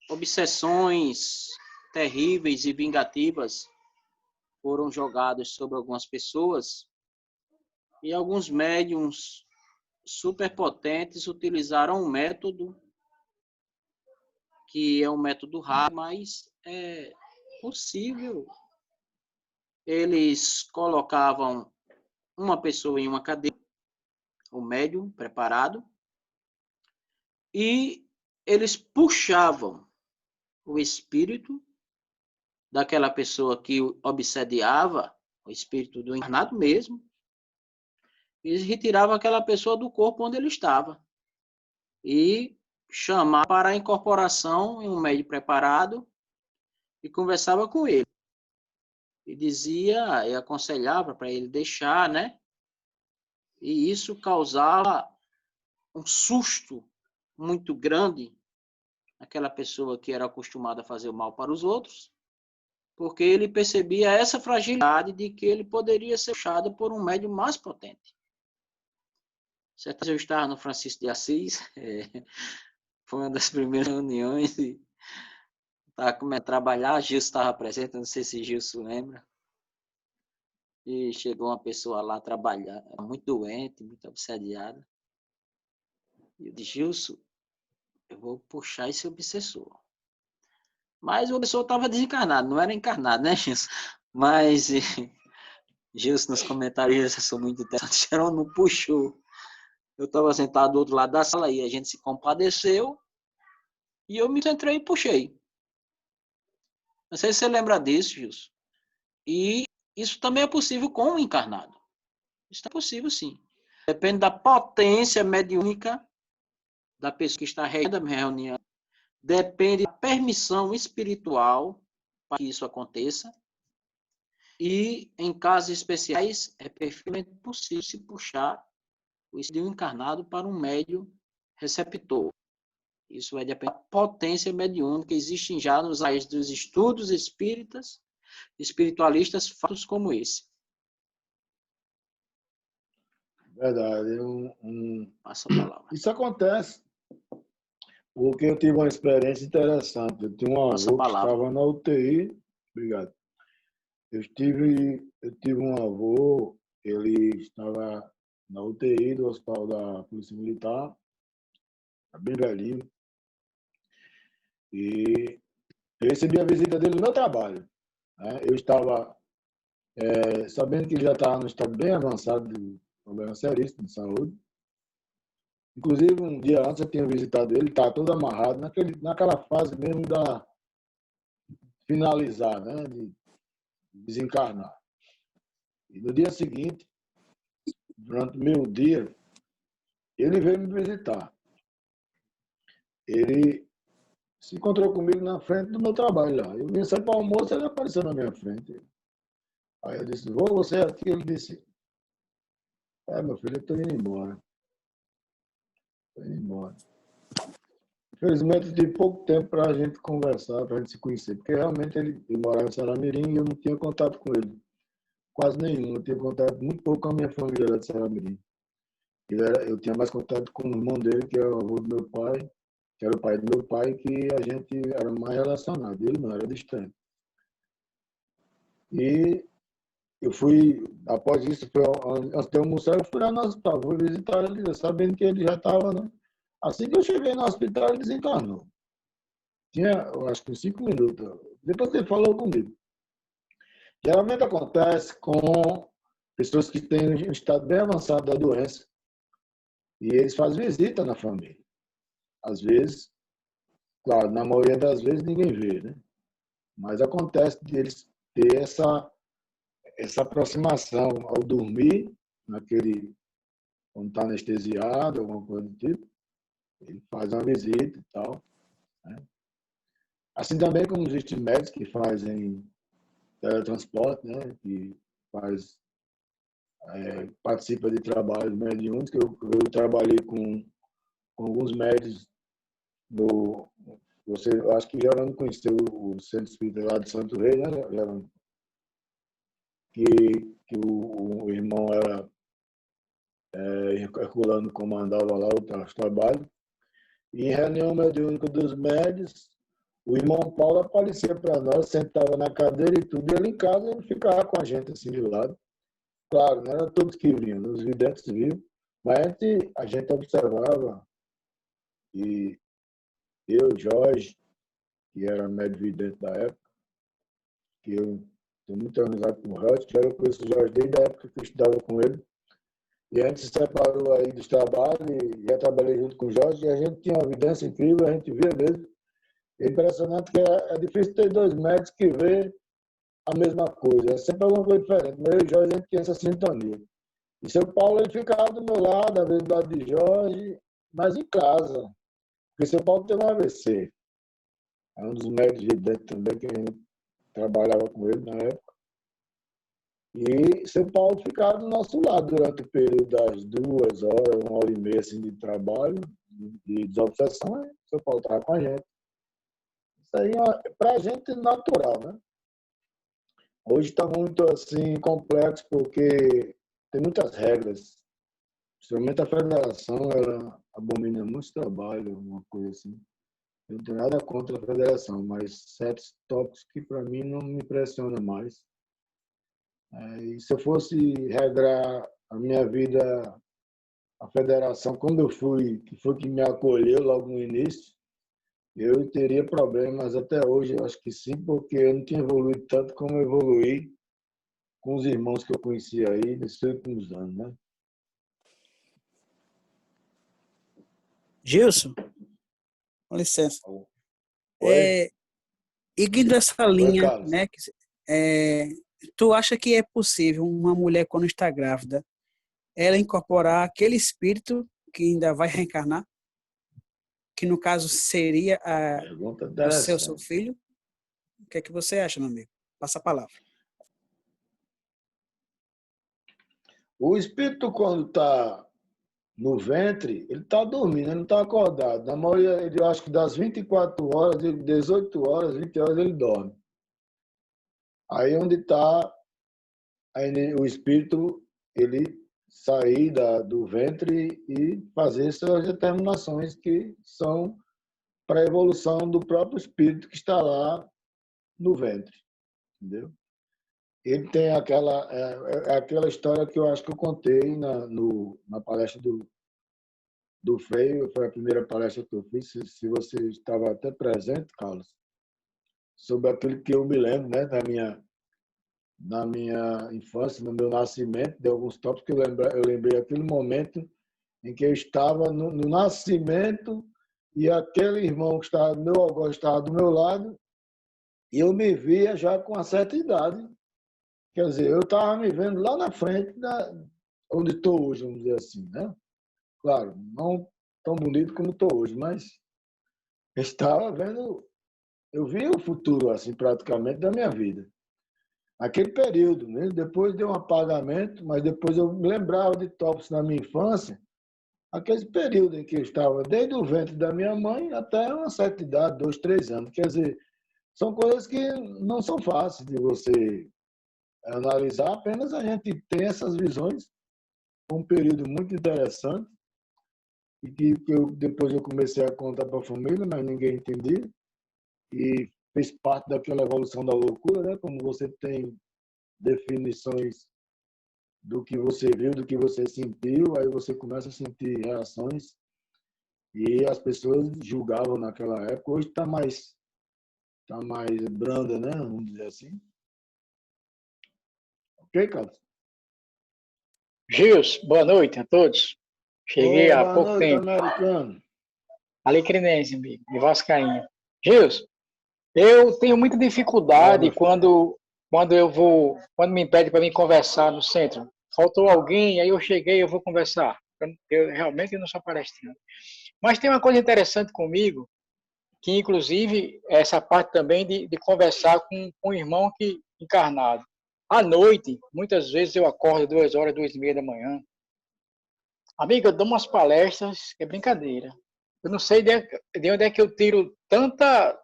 S7: obsessões terríveis e vingativas foram jogadas sobre algumas pessoas e alguns médiums superpotentes utilizaram um método que é um método raro, mas é possível. Eles colocavam uma pessoa em uma cadeira, o médium preparado, e eles puxavam o espírito daquela pessoa que obsediava, o espírito do encarnado mesmo, e retiravam aquela pessoa do corpo onde ele estava e chamava para a incorporação em um médium preparado e conversava com ele. E dizia, e aconselhava para ele deixar, né? E isso causava um susto muito grande naquela pessoa que era acostumada a fazer o mal para os outros, porque ele percebia essa fragilidade de que ele poderia ser puxado por um médium mais potente. Certa vez eu estava no Francisco de Assis, foi uma das primeiras reuniões, e o estava começando a trabalhar, Gilson estava presente, não sei se Gilson lembra. E chegou uma pessoa lá trabalhar, muito doente, muito obsediada. E eu disse, Gilson, eu vou puxar esse obsessor. Mas o obsessor estava desencarnado, não era encarnado, né, Gilson? Mas Gilson nos comentários, eu sou muito interessante, Jerônimo puxou. Eu estava sentado do outro lado da sala e a gente se compadeceu e eu me centrei e puxei. Não sei se você lembra disso, Gilson. E isso também é possível com o encarnado. Isso é possível, sim. Depende da potência mediúnica da pessoa que está reunindo a reunião. Depende da permissão espiritual para que isso aconteça. E, em casos especiais, é perfeitamente possível se puxar o espírito encarnado para um médium receptor. Isso vai depender da potência mediúnica que existem já nos raios dos estudos espíritas, espiritualistas, fatos como esse.
S4: Verdade.
S7: Passa a palavra.
S4: Isso acontece porque eu tive uma experiência interessante. Eu tinha um
S7: Passa a
S4: avô que
S7: palavra.
S4: estava na UTI. Obrigado. Eu tive um avô, ele estava na UTI do Hospital da Polícia Militar, bem velhinho. E eu recebi a visita dele no meu trabalho. Né? Eu estava sabendo que ele já estava no estado bem avançado de problema seríssimo de saúde. Inclusive, um dia antes eu tinha visitado ele, estava todo amarrado, naquela fase mesmo da finalizar, né? De desencarnar. E no dia seguinte, durante o meu dia, ele veio me visitar. Ele se encontrou comigo na frente do meu trabalho lá. Eu vim sair para o almoço, ele apareceu na minha frente. Aí eu disse, vou você aqui? Ele disse, meu filho, eu estou indo embora. Estou indo embora. Infelizmente, tive pouco tempo para a gente conversar, para a gente se conhecer, porque realmente ele morava em Saramirim e eu não tinha contato com ele. Quase nenhum. Eu tinha contato muito pouco com a minha família lá de Saramirim. Eu tinha mais contato com o irmão dele, que é o avô do meu pai, que era o pai do meu pai, que a gente era mais relacionado. Ele não, era distante. E eu fui, após isso, antes de almoçar, eu fui lá no hospital, fui visitar ele, sabendo que ele já estava, né? Assim que eu cheguei no hospital, ele desencarnou. Tinha, eu acho que 5 minutos. Depois ele falou comigo. Geralmente acontece com pessoas que têm um estado bem avançado da doença e eles fazem visita na família. Às vezes, claro, na maioria das vezes ninguém vê, né? Mas acontece de eles ter essa aproximação ao dormir, quando está anestesiado, alguma coisa do tipo, ele faz uma visita e tal. Né? Assim também como existem médicos que fazem teletransporte, né? Que participa de trabalhos mediúnicos. Eu trabalhei com alguns médicos eu acho que Gerando conheceu o Centro Espírita lá de Santo Rei, né, Gerando? Que o irmão era Herculano, comandava lá os trabalhos. E em reunião mediúnica dos médios, o irmão Paulo aparecia para nós, sentava na cadeira e tudo, e ele em casa ele ficava com a gente assim de lado. Claro, não era todos que vinham, os videntes vinham, mas a gente observava, e eu, Jorge, que era médio vidente da época, que eu tenho muita amizade com o Jorge, que eu conheço o Jorge desde a época que eu estudava com ele, e a gente se separou aí dos trabalhos, e já trabalhei junto com o Jorge, e a gente tinha uma evidência incrível, a gente via mesmo. É impressionante que é difícil ter dois médicos que vê a mesma coisa, é sempre alguma coisa diferente, mas eu e o Jorge a gente tinha essa sintonia. E seu Paulo ele ficava do meu lado, às vezes do lado de Jorge, mas em casa, porque seu Paulo teve um AVC. É um dos médicos de dentro também, que a gente trabalhava com ele na época. E seu Paulo ficava do nosso lado durante o período das 2 horas, 1h30 assim, de trabalho, de desobsessão, e seu Paulo estava com a gente. Isso aí é para a gente natural, né? Hoje está muito assim complexo porque tem muitas regras. Principalmente a federação, ela abomina muito trabalho, uma coisa assim. Eu não tenho nada contra a federação, mas certos tópicos que para mim não me impressionam mais. E se eu fosse regrar a minha vida, a federação, quando eu fui, que foi que me acolheu logo no início, eu teria problemas até hoje, eu acho que sim, porque eu não tinha evoluído tanto como eu evoluí com os irmãos que eu conheci aí nesses últimos anos, né?
S3: Gilson, com licença.
S4: Oi?
S3: Seguindo essa
S4: Oi,
S3: linha,
S4: Carlos.
S3: né? Tu acha que é possível uma mulher, quando está grávida, ela incorporar aquele espírito que ainda vai reencarnar? Que no caso seria
S4: Pergunta
S3: o seu
S4: interessante.
S3: filho? O que é que você acha, meu amigo? Passa a palavra.
S4: O espírito, quando está no ventre, ele está dormindo, ele não está acordado. Na maioria, eu acho que das 24 horas, 18 horas, 20 horas, ele dorme. Aí onde está o espírito, ele sair do ventre e fazer suas determinações que são para a evolução do próprio espírito que está lá no ventre, entendeu? Ele tem aquela história que eu acho que eu contei na palestra do Freio, foi a primeira palestra que eu fiz, se você estava até presente, Carlos, sobre aquilo que eu me lembro, né, na minha infância, no meu nascimento, de alguns tópicos que eu lembrei aquele momento em que eu estava no nascimento e aquele irmão que estava do meu avô estava do meu lado e eu me via já com uma certa idade. Quer dizer, eu estava me vendo lá na frente onde estou hoje, vamos dizer assim, né? Claro, não tão bonito como estou hoje, mas estava vendo, eu vi o futuro assim praticamente da minha vida. Aquele período, né? Depois deu um apagamento, mas depois eu me lembrava de tópicos na minha infância, aquele período em que eu estava desde o ventre da minha mãe até uma certa idade, 2, 3 anos. Quer dizer, são coisas que não são fáceis de você analisar, apenas a gente tem essas visões. Foi um período muito interessante e que depois eu comecei a contar para a família, mas ninguém entendia. E fez parte daquela evolução da loucura, né? Como você tem definições do que você viu, do que você sentiu, aí você começa a sentir reações e as pessoas julgavam naquela época. Hoje tá mais branda, né? Vamos dizer assim. Ok, Carlos?
S8: Gils, boa noite a todos. Cheguei há
S4: Boa
S8: pouco
S4: noite,
S8: tempo.
S4: americano.
S8: Alecrinense, amigo, de Vascaína. Gils, eu tenho muita
S4: Fala,
S8: dificuldade
S4: meu filho.
S8: quando me pede para vir conversar no centro. Faltou alguém, aí eu cheguei, eu vou conversar. Eu realmente não sou palestrante. Mas tem uma coisa interessante comigo, que inclusive essa parte também de conversar com um irmão que encarnado. À noite, muitas vezes eu acordo 2 horas, 2h30 da manhã. Amiga, eu dou umas palestras, é brincadeira. Eu não sei de onde é que eu tiro tanta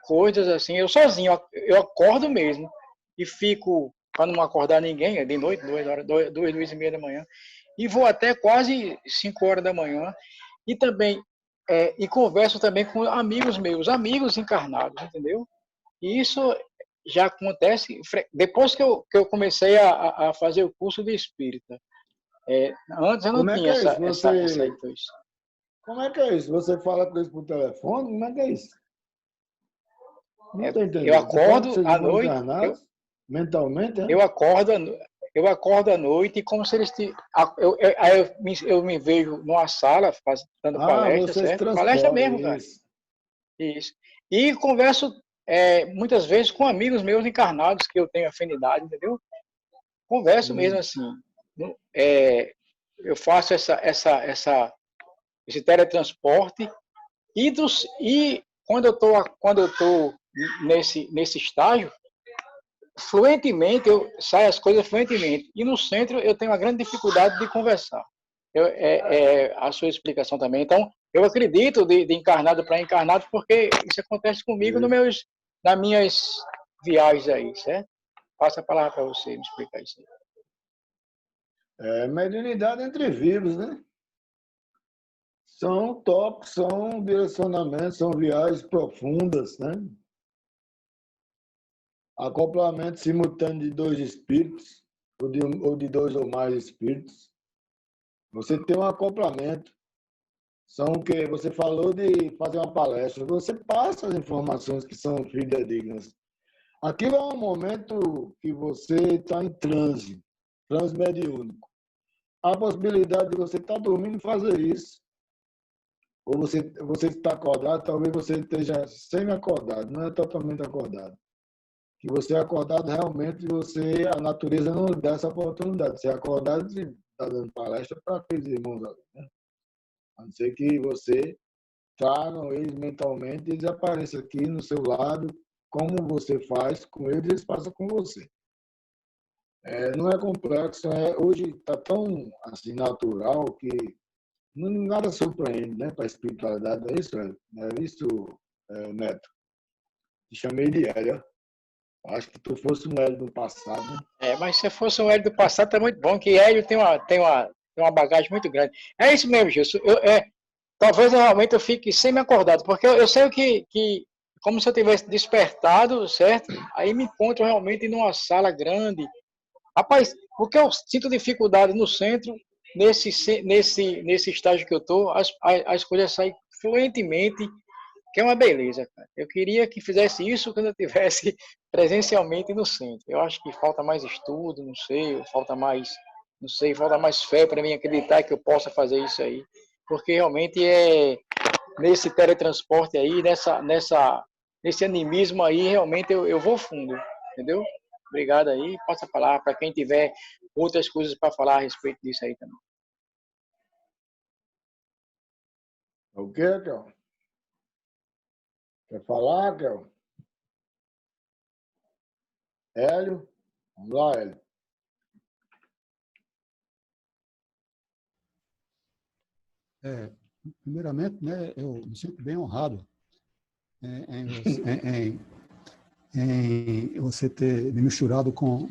S8: coisa assim. Eu sozinho, eu acordo mesmo e fico, para não acordar ninguém, é de noite, 2 horas, 2h30 da manhã, e vou até quase 5 horas da manhã. E também, e converso também com amigos meus, amigos encarnados, entendeu? E isso já acontece depois que eu comecei a fazer o curso de espírita. Antes eu não
S4: Como é que
S8: tinha
S4: é isso?
S8: essa intuição.
S4: Como é que é isso? Você fala com eles por telefone? Como é que é isso? Não estou
S8: Eu
S4: entendendo. Você fala com
S8: acordo
S4: seus
S8: à
S4: irmãos
S8: noite,
S4: encarnados? Mentalmente, é?
S8: eu acordo à noite como se eles eu me vejo numa sala dando
S4: Ah,
S8: palestra,
S4: você se
S8: certo? Palestra
S4: transporta,
S8: mesmo, cara.
S4: isso.
S8: Isso. E converso muitas vezes com amigos meus encarnados que eu tenho afinidade, entendeu? Converso mesmo assim. Eu faço esse teletransporte e quando eu tô nesse estágio, fluentemente, eu saio as coisas fluentemente. E no centro eu tenho uma grande dificuldade de conversar. A sua explicação também. Então, eu acredito de encarnado para encarnado, porque isso acontece comigo
S4: Isso.
S8: nas minhas viagens aí, certo? Passo a palavra para você me explicar isso aí.
S4: É mediunidade entre vivos, né? São tópicos, são direcionamentos, são viagens profundas, né? Acoplamento simultâneo de dois espíritos, ou de dois ou mais espíritos. Você tem um acoplamento. São o que você falou de fazer uma palestra. Você passa as informações que são fidedignas. Aquilo é um momento que você está em transe mediúnico. Há a possibilidade de você estar dormindo e fazer isso. Ou você está acordado, talvez você esteja semi-acordado, não é totalmente acordado. Que você é acordado realmente, a natureza não dá essa oportunidade. Você é acordado e está dando palestra para aqueles irmãos ali, né? A não ser que você tragam eles mentalmente e eles apareçam aqui no seu lado, como você faz com eles, eles passam com você. Não é complexo, hoje está tão assim, natural que nada surpreende, né, para a espiritualidade. É isso, Neto? Te chamei de Hélio. Acho que tu fosse um Hélio do passado, né?
S8: Mas se fosse um Hélio do passado, tá muito bom, que Hélio tem uma bagagem muito grande. É isso mesmo, Gilson. Talvez realmente eu fique semi-acordado, porque eu sei que como se eu tivesse despertado, certo? Aí me encontro realmente numa sala grande. Rapaz, porque eu sinto dificuldade no centro, nesse estágio que eu estou, as coisas saem fluentemente, que é uma beleza, cara. Eu queria que fizesse isso quando eu estivesse presencialmente no centro. Eu acho que falta mais estudo, não sei, falta mais fé para mim acreditar que eu possa fazer isso aí. Porque realmente nesse teletransporte aí, nesse animismo aí, realmente eu vou fundo, entendeu? Obrigado aí, passa a palavra para quem tiver outras coisas para falar a respeito disso aí também.
S4: O quê, Kel? Quer falar, Kel? Hélio? Vamos lá, Hélio.
S9: Primeiramente, né, eu me sinto bem honrado em você ter me misturado com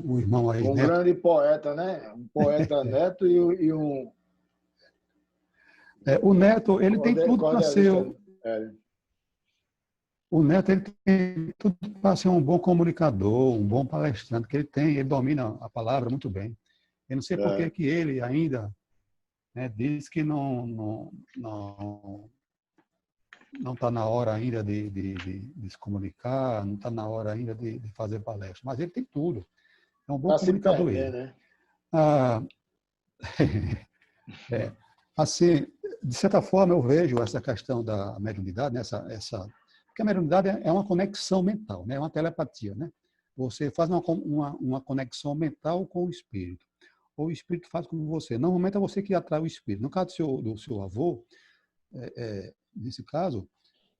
S9: o irmão aí,
S4: Um
S9: Neto.
S4: grande poeta, né? Um poeta Neto e um...
S9: O Neto, ele tem tudo para ser... O Neto, ele tem tudo para ser um bom comunicador, um bom palestrante, que ele domina a palavra muito bem. Eu não sei por que ele ainda, né, diz que não está na hora ainda de se comunicar, não está na hora ainda de fazer palestra. Mas ele tem tudo. É um bom comunicador ele.
S4: Né?
S9: Assim, de certa forma, eu vejo essa questão da mediunidade, né, porque a mediunidade é uma conexão mental, né, é uma telepatia. Né? Você faz uma conexão mental com o espírito. Ou o espírito faz com você. Normalmente é você que atrai o espírito. No caso do seu avô, nesse caso,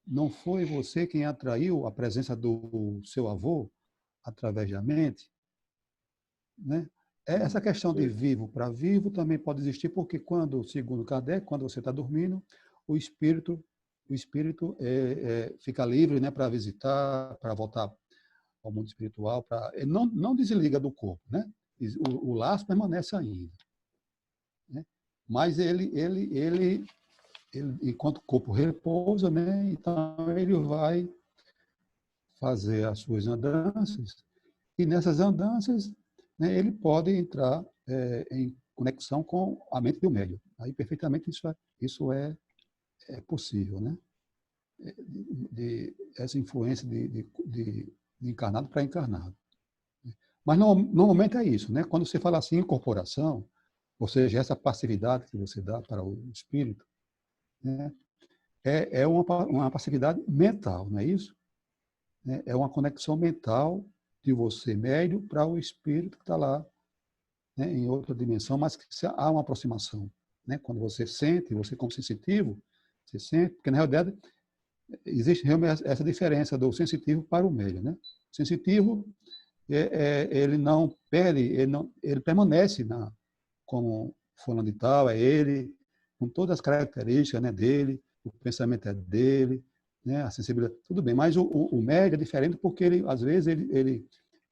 S9: não foi você quem atraiu a presença do seu avô através da mente, né? Essa questão de vivo para vivo também pode existir, porque segundo Kardec, quando você está dormindo, o espírito fica livre, né, para visitar, para voltar ao mundo espiritual, ele não desliga do corpo, né? O laço permanece ainda, né? Mas ele, enquanto o corpo repousa, né, então ele vai fazer as suas andanças, e nessas andanças, né, ele pode entrar em conexão com a mente do médium. Aí perfeitamente isso é possível, né? Essa influência de encarnado para encarnado. Mas normalmente é isso, né? Quando você fala assim, incorporação, ou seja, essa passividade que você dá para o espírito, né, é uma passividade mental, não é isso? É uma conexão mental de você, médio, para o espírito que está lá, né, em outra dimensão, mas que há uma aproximação. Né? Quando você sente, você como sensitivo, você sente, porque na realidade existe realmente essa diferença do sensitivo para o médio. Né? O sensitivo, ele não perde, ele permanece como fulano de tal, é ele, com todas as características, né, dele, o pensamento é dele, né, a sensibilidade, tudo bem, mas o médio é diferente porque às vezes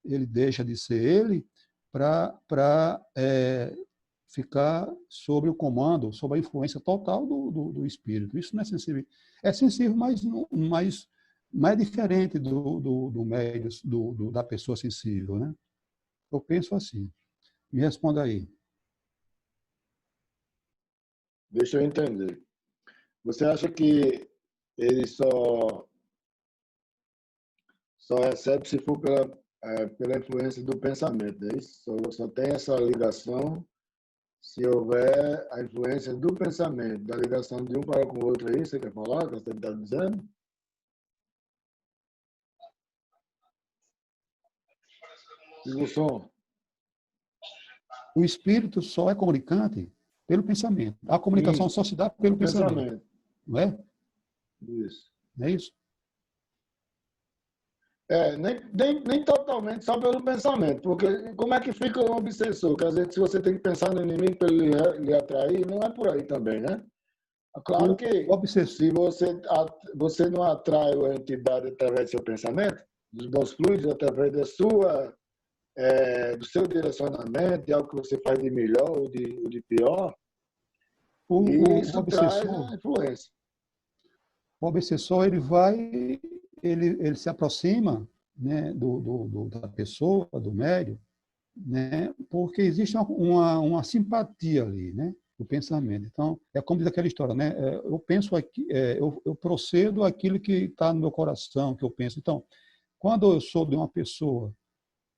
S9: ele deixa de ser ele para ficar sob o comando, sob a influência total do espírito. Isso não é sensível. É sensível, mas é diferente do médio, da pessoa sensível, né? Eu penso assim. Me responda aí.
S4: Deixa eu entender. Você acha que ele só recebe se for pela influência do pensamento, é isso? Só tem essa ligação se houver a influência do pensamento, da ligação de um para com o outro, é isso que você quer falar, que você está dizendo? Wilson.
S9: O espírito só é comunicante pelo pensamento. A comunicação só se dá pelo pensamento. Não é?
S4: Isso.
S9: Não é isso?
S4: Nem totalmente só pelo pensamento, porque como é que fica o obsessor? Quer dizer, se você tem que pensar no inimigo para ele lhe atrair, não é por aí também, né? Claro que se você não atrai a entidade através do seu pensamento, dos bons fluidos, através da sua, do seu direcionamento, de algo que você faz de melhor ou de pior, isso traz a influência.
S9: O obsessor, ele se aproxima, né, da pessoa, do médium, né, porque existe uma simpatia ali, né, do pensamento. Então, é como diz aquela história, né, eu penso aqui, eu procedo aquilo que está no meu coração, que eu penso. Então, quando eu sou de uma pessoa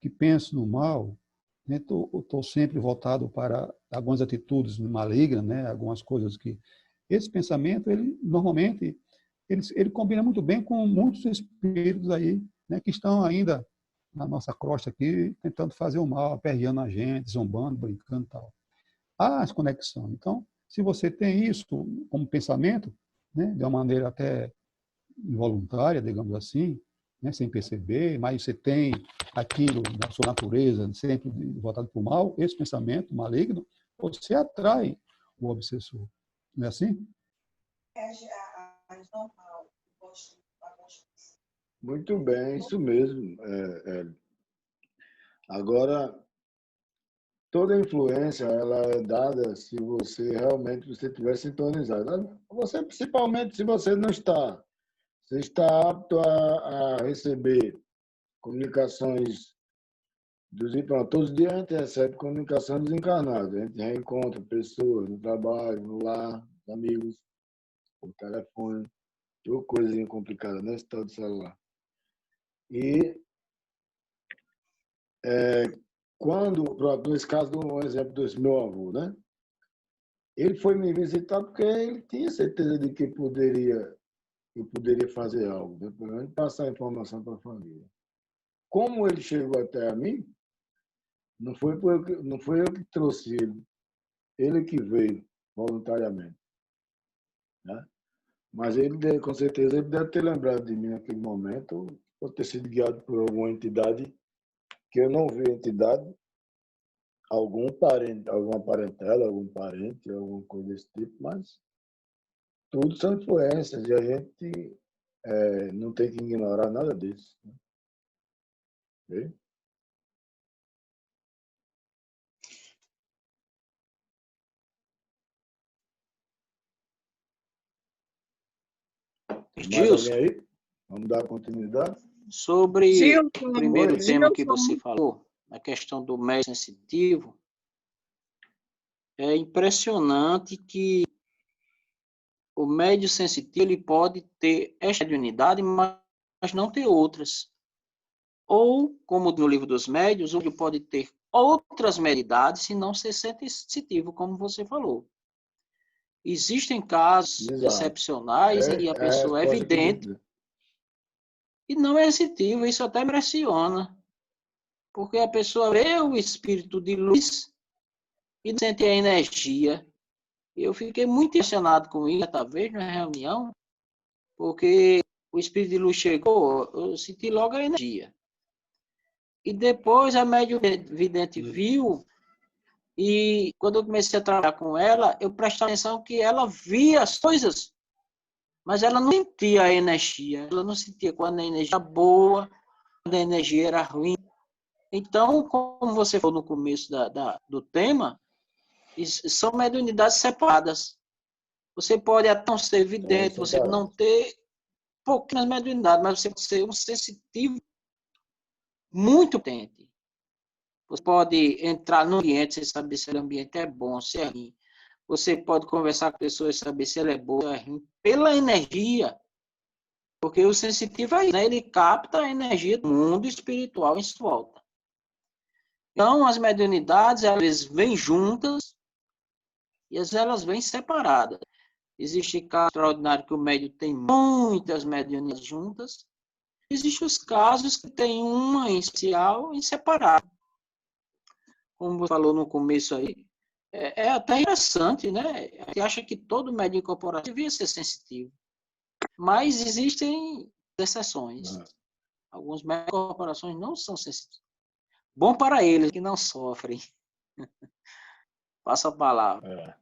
S9: que penso no mal, né, estou sempre voltado para algumas atitudes malignas, né, algumas coisas que... Esse pensamento, ele normalmente... Ele combina muito bem com muitos espíritos aí, né, que estão ainda na nossa crosta aqui, tentando fazer o mal, aperreando a gente, zombando, brincando e tal. Há as conexões. Então, se você tem isso como pensamento, né, de uma maneira até involuntária, digamos assim, né, sem perceber, mas você tem aquilo na sua natureza, sempre voltado para o mal, esse pensamento maligno, você atrai o obsessor. Não é assim?
S4: Muito bem, isso mesmo. Agora, toda influência ela é dada se você realmente estiver sintonizado. Você, principalmente, se você não está, você está apto a receber comunicações todos os dias a gente recebe comunicação dos encarnados. A gente reencontra pessoas no trabalho, no lar, amigos, por telefone, toda coisinha complicada nesse tal de celular. E pronto, nesse caso, um exemplo desse meu avô, né? Ele foi me visitar porque ele tinha certeza de que eu poderia fazer algo, né? Pelo menos passar a informação para a família. Como ele chegou até a mim, não foi eu que trouxe ele que veio voluntariamente, né? Mas ele, com certeza, ele deve ter lembrado de mim naquele momento, ou ter sido guiado por alguma entidade que eu não vi a entidade, algum parente, alguma parentela, algum parente, alguma coisa desse tipo, mas tudo são influências e a gente não tem que ignorar nada disso. Né? Okay? Mais alguém aí? Vamos dar continuidade?
S7: Sobre o primeiro tema que você falou, a questão do médium sensitivo, é impressionante que o médium sensitivo ele pode ter esta unidade, mas não ter outras. Ou, como no livro dos médiuns, ele pode ter outras mediunidades e não ser sensitivo, como você falou. Existem casos excepcionais em que a pessoa é evidente e não é sensitivo. Isso até impressiona. Porque a pessoa vê o espírito de luz e sente a energia. Eu fiquei muito impressionado com isso, talvez, na reunião, porque o espírito de luz chegou, eu senti logo a energia. E depois a médium vidente viu, e quando eu comecei a trabalhar com ela, eu prestei atenção que ela via as coisas, mas ela não sentia a energia. Ela não sentia quando a energia era boa, quando a energia era ruim. Então, como você falou no começo do tema, são mediunidades separadas. Você pode até não ser vidente, você não ter pouquinhas mediunidades, mas você pode ser um sensitivo muito potente. Você pode entrar no ambiente sem saber se o ambiente é bom, se é ruim. Você pode conversar com pessoas e saber se ela é boa ou é ruim, pela energia. Porque o sensitivo é isso, né? Ele capta a energia do mundo espiritual em sua volta. Então, as mediunidades, elas vêm juntas e às vezes elas vêm separadas. Existe caso extraordinário que o médium tem muitas mediunidades juntas. Existem os casos que tem uma em especial e separada. Como você falou no começo aí, é até interessante, né? A gente acha que todo médium incorporativo devia ser sensitivo. Mas existem exceções. Alguns médios de incorporações não são sensitivos. Bom para eles que não sofrem. Passa a palavra.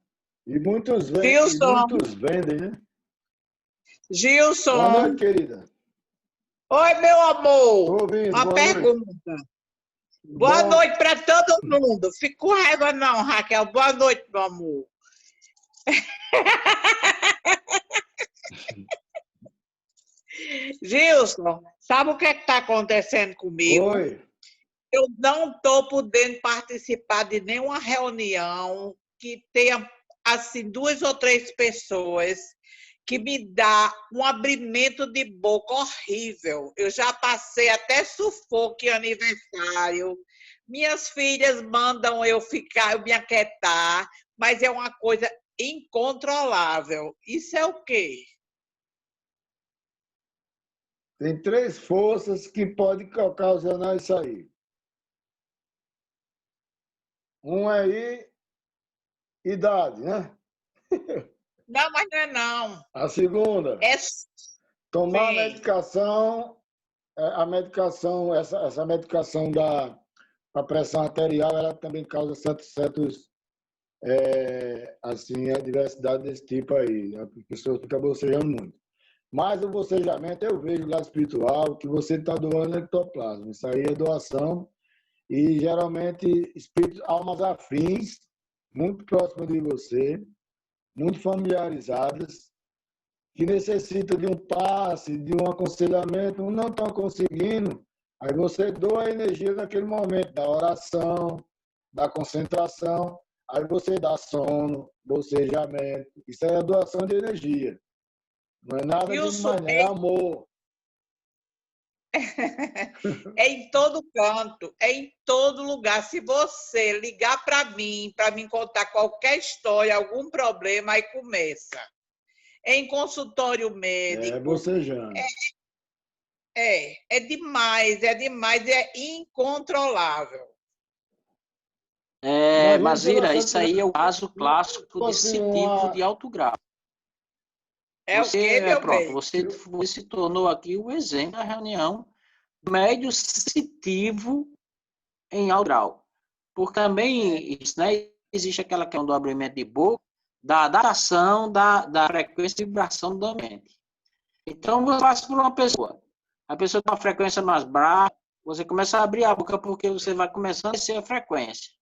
S4: E muitos vendem, né?
S10: Gilson.
S4: Boa noite, querida.
S10: Oi, meu amor.
S4: Tô ouvindo,
S10: uma pergunta. Boa noite para todo mundo. Fica com raiva não, Raquel. Boa noite, meu amor. Gilson, sabe o que está acontecendo comigo?
S4: Oi.
S10: Eu não estou podendo participar de nenhuma reunião que tenha assim 2 ou 3 pessoas que me dá um abrimento de boca horrível. Eu já passei até sufoco em aniversário. Minhas filhas mandam eu me aquietar, mas é uma coisa incontrolável. Isso é o quê?
S4: Tem 3 forças que podem ocasionar isso aí. Um aí, idade, né?
S10: Não, mas não é não.
S4: A segunda, tomar medicação, a medicação, essa medicação da pressão arterial, ela também causa certos assim, a diversidade desse tipo aí. A pessoa fica bocejando muito. Mas o bocejamento, eu vejo lá espiritual que você está doando ectoplasma. Isso aí é doação. E geralmente espíritos, almas afins, muito próximas de você, muito familiarizadas, que necessitam de um passe, de um aconselhamento, não estão conseguindo. Aí você doa a energia naquele momento da oração, da concentração, aí você dá sono, bocejamento. Isso é a doação de energia. Não é nada de mais, é amor.
S10: É em todo canto, é em todo lugar. Se você ligar para mim contar qualquer história, algum problema, aí começa. Em consultório médico.
S4: É bocejando.
S10: É demais, é incontrolável.
S7: Mazira, isso aí é o caso clássico de sensitivo de alto grau. Você se tornou aqui o exemplo da reunião médio sensitivo em alto grau. Porque também né, existe aquela questão do abrimento de boca, da adaptação da frequência de vibração do ambiente. Então, você passa por uma pessoa. A pessoa tem uma frequência mais brava, você começa a abrir a boca porque você vai começando a descer a frequência.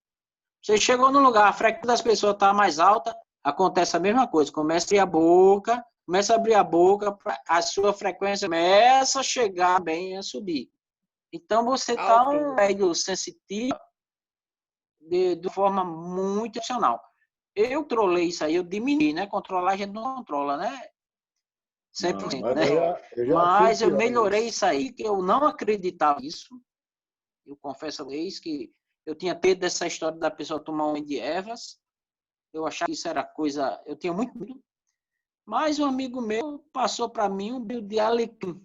S7: Você chegou no lugar, a frequência das pessoas está mais alta, acontece a mesma coisa. Começa a abrir a boca, a sua frequência começa a chegar bem, a subir. Então, você está um médio sensitivo de forma muito excepcional. Eu trolei isso aí, eu diminui, né? Controlar a gente não controla, né? 100%,
S4: não,
S7: né? Mas eu melhorei isso aí, que eu não acreditava nisso. Eu confesso a vocês que eu tinha medo dessa história da pessoa tomar um de ervas. Eu achava que isso era coisa... Eu tinha muito medo. Mas um amigo meu passou para mim um brilho de alecrim.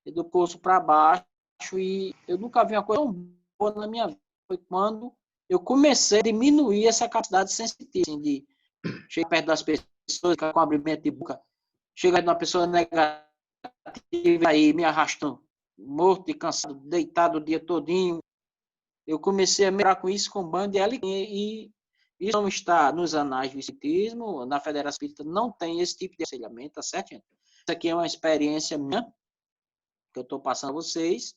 S7: Do curso para baixo, e eu nunca vi uma coisa tão boa na minha vida. Foi quando eu comecei a diminuir essa capacidade sensitiva, assim, de chegar perto das pessoas, ficar com abrimento de boca, chegar de uma pessoa negativa aí, me arrastando, morto e cansado, deitado o dia todinho. Eu comecei a melhorar com isso, com banho de alecrim, e isso não está nos anais do espiritismo, na Federação Espírita não tem esse tipo de aconselhamento, tá certo, gente? Isso aqui é uma experiência minha, que eu estou passando a vocês,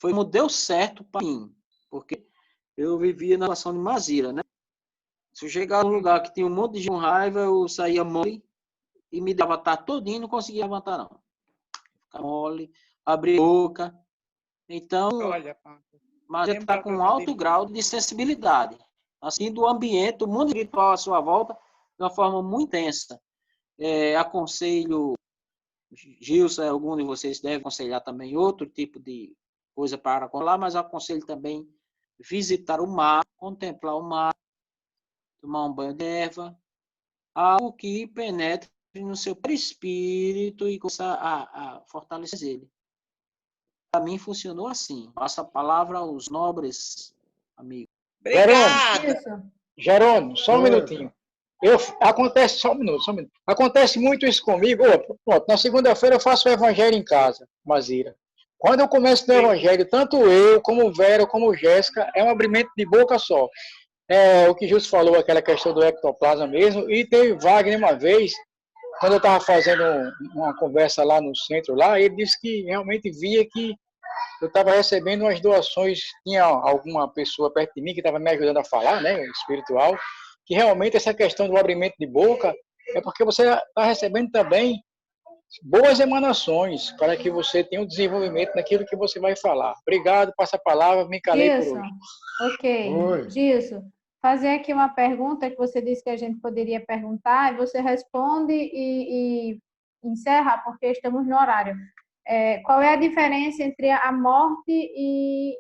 S7: foi como deu certo para mim, porque eu vivia na situação de Mazira, né? Se eu chegar num lugar que tinha um monte de gente com raiva, eu saía mole e me dava tá todinho, não conseguia levantar, não. Ficava mole, abria a boca. Então,
S10: Olha,
S7: mas ele está com um alto grau de sensibilidade. Assim, do ambiente, do mundo espiritual à sua volta, de uma forma muito intensa. Aconselho, Gilson, algum de vocês deve aconselhar também outro tipo de coisa para colar, mas aconselho também visitar o mar, contemplar o mar, tomar um banho de erva, algo que penetre no seu perispírito e começar a fortalecer ele. Para mim funcionou assim. Passo a palavra aos nobres amigos.
S10: Obrigada.
S8: Jerônimo, só um minutinho. Acontece, só um minuto. Acontece muito isso comigo. Pronto, na segunda-feira eu faço o evangelho em casa, Mazira. Quando eu começo no evangelho, tanto eu, como Vera, como Jéssica, é um abrimento de boca só. O que Justo falou, aquela questão do ectoplasma mesmo, e teve Wagner uma vez, quando eu estava fazendo uma conversa lá no centro, lá, ele disse que realmente via que eu estava recebendo umas doações, tinha alguma pessoa perto de mim que estava me ajudando a falar, né, espiritual, que realmente essa questão do abrimento de boca é porque você está recebendo também boas emanações para que você tenha um desenvolvimento naquilo que você vai falar. Obrigado, passa a palavra, me calei por hoje.
S1: Ok.
S4: Oi.
S1: Gilson, fazer aqui uma pergunta que você disse que a gente poderia perguntar, e você responde e encerra, porque estamos no horário. Qual é a diferença entre a morte e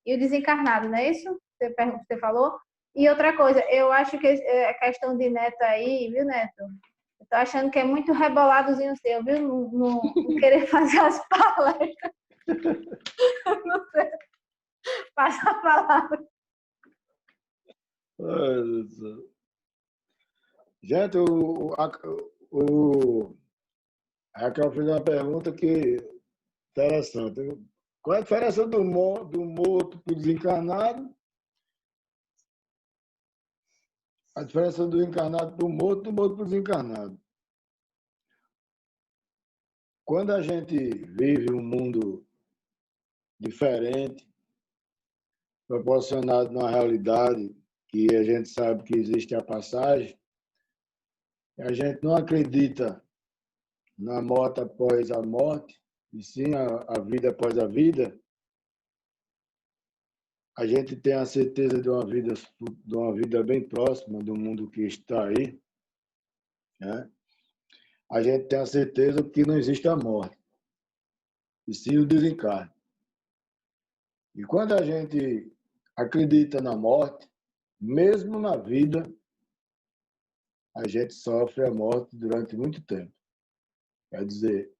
S1: o desencarnado, não é isso? Você falou? E outra coisa, eu acho que a questão de Neto aí, viu, Neto? Eu tô achando que é muito reboladozinho seu, viu? Não querer fazer as palestras. Não sei. Passa a palavra.
S4: Gente, a Raquel fez uma pergunta que interessante. Qual é a diferença do morto para o desencarnado? A diferença do encarnado para o morto, do morto para o desencarnado. Quando a gente vive um mundo diferente, proporcionado numa realidade que a gente sabe que existe a passagem, a gente não acredita na morte após a morte, e sim a vida após a vida, a gente tem a certeza de uma vida bem próxima do mundo que está aí, né? A gente tem a certeza que não existe a morte, e sim o desencarne. E quando a gente acredita na morte, mesmo na vida, a gente sofre a morte durante muito tempo. Quer dizer,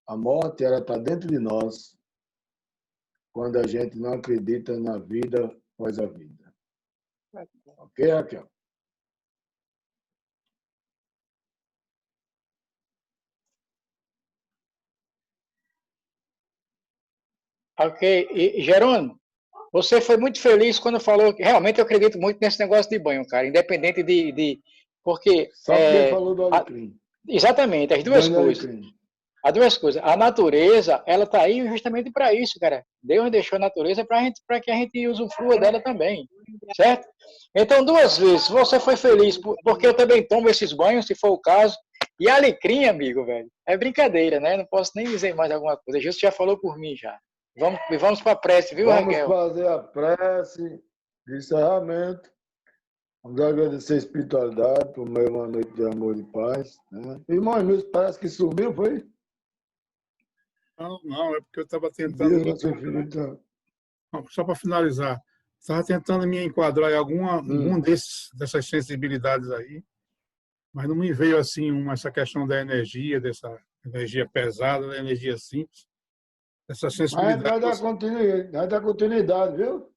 S4: a morte ela está dentro de nós quando a gente não acredita na vida após a vida. Ok, Raquel?
S8: Ok. E, Jerônimo, você foi muito feliz quando falou que realmente eu acredito muito nesse negócio de banho, cara, independente porque
S4: Só porque falou do alecrim.
S8: exatamente, as duas coisas. As duas coisas. A natureza, ela está aí justamente para isso, cara. Deus deixou a natureza para que a gente usufrua dela também, certo? Então, duas vezes, você foi feliz, porque eu também tomo esses banhos, se for o caso. E alecrim, amigo, velho, é brincadeira, né? Não posso nem dizer mais alguma coisa. Jesus já falou por mim já. Vamos para a prece, viu, Raquel?
S4: Vamos fazer a prece de encerramento. Vamos agradecer a espiritualidade por meio de uma noite de amor e paz. Né? Irmão Emílio, parece que subiu, foi?
S5: Não, é porque eu estava tentando. Só para finalizar, estava tentando me enquadrar em algum dessas sensibilidades aí, mas não me veio assim essa questão da energia, dessa energia pesada, da energia simples, essa sensibilidade.
S4: Mas vai dar continuidade, viu?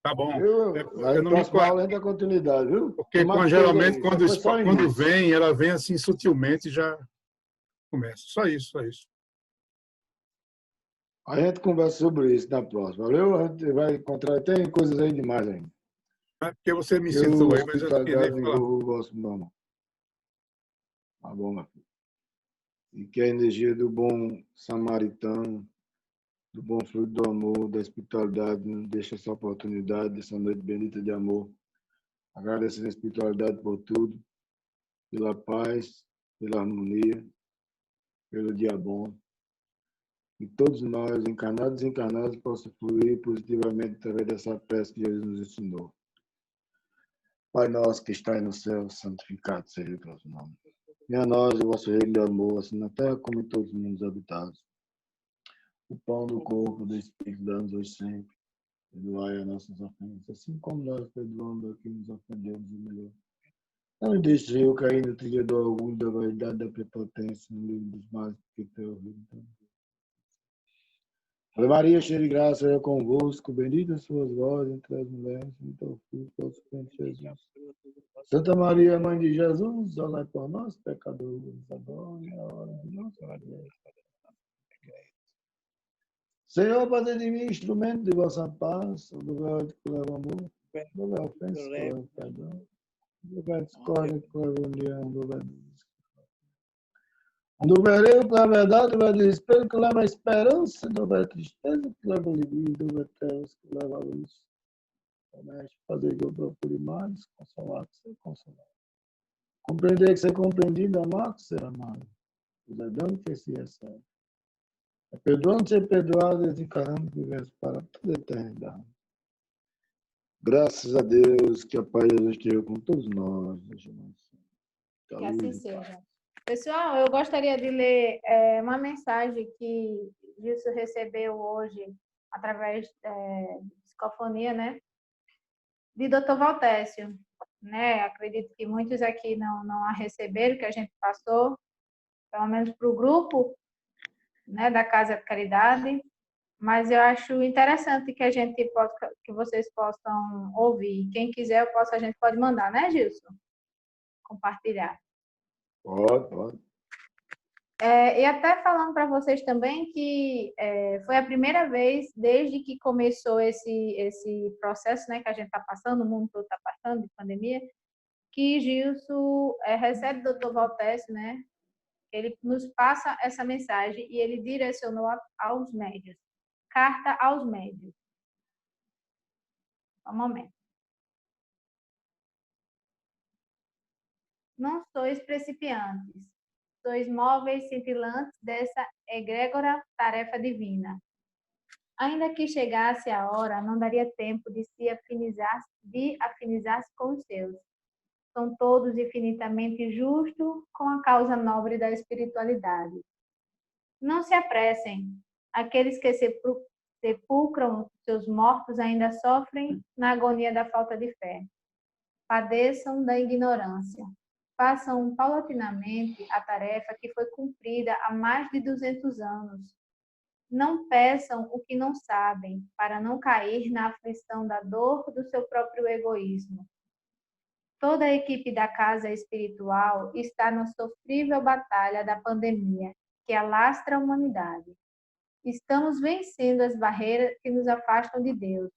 S5: Tá bom.
S4: Eu não próxima aula ainda dá continuidade, viu?
S5: Porque geralmente quando vem, ela vem assim sutilmente e já começa. Só isso.
S4: A gente conversa sobre isso na próxima, valeu? A gente vai encontrar, tem coisas aí demais ainda.
S5: É porque você me citou aí, mas eu não
S4: eu gosto do nome. Tá bom, meu filho. E que a energia do bom samaritano do bom fruto do amor, da espiritualidade, nos deixa essa oportunidade, dessa noite bendita de amor. Agradecer a espiritualidade por tudo, pela paz, pela harmonia, pelo dia bom. E todos nós, encarnados e desencarnados, possam fluir positivamente através dessa prece que Jesus nos ensinou. Pai nosso que está no céu, santificado seja o vosso nome. Venha a nós o vosso reino de amor, assim na terra como em todos os mundos habitados. O pão do corpo do Espírito dá-nos hoje sempre. Perdoai as nossas ofensas, assim como nós perdoamos a quem nos ofendeu, nos humilhou. Não me deixe eu cair no trilho do orgulho, da vaidade, da prepotência, no livro dos males, porque teu reino. Ave Maria, cheia de graça, é convosco, bendita sois vós entre as mulheres, bendito é o fruto do vosso ventre, Jesus. Santa Maria, Mãe de Jesus, olhai por nós, pecadores, agora e na hora de nossa morte. Senhor, fazei de mim instrumento de vossa paz, do ódio que leva amor, do ofensa que leva perdão, do discórdia que leva união, do vereu pela verdade, do desespero que leva a esperança, do tristeza que leva a alegria, do trevas que leva a luz. Fazer que eu procure mais, consolar que ser consolado. Compreender que ser compreendido, amar que ser amado. Dando que se recebe. Perdoando ser perdoado, desencarnando que viver para toda a eternidade. Graças a Deus, que a paz de Deus esteja com todos nós.
S1: Que assim seja. Pessoal, eu gostaria de ler uma mensagem que Gilson recebeu hoje através de psicofonia, né? De Dr. Valtécio, né? Acredito que muitos aqui não a receberam, que a gente passou, pelo menos para o grupo, né, da Casa de Caridade, mas eu acho interessante que que vocês possam ouvir. Quem quiser, a gente pode mandar, né, Gilson? Compartilhar.
S4: Pode.
S1: E até falando para vocês também que foi a primeira vez desde que começou esse processo, né, que a gente está passando, o mundo todo está passando de pandemia, que Gilson recebe o Dr. Valtécio, né? Ele nos passa essa mensagem e ele direcionou aos médios. Carta aos médios. Um momento. Não sois principiantes, sois móveis cintilantes dessa egrégora tarefa divina. Ainda que chegasse a hora, não daria tempo de se afinizar-se com os seus. São todos infinitamente justos com a causa nobre da espiritualidade. Não se apressem. Aqueles que sepulcram seus mortos ainda sofrem na agonia da falta de fé. Padeçam da ignorância. Façam paulatinamente a tarefa que foi cumprida há mais de 200 anos. Não peçam o que não sabem, para não cair na aflição da dor do seu próprio egoísmo. Toda a equipe da Casa Espiritual está na sofrível batalha da pandemia, que alastra a humanidade. Estamos vencendo as barreiras que nos afastam de Deus.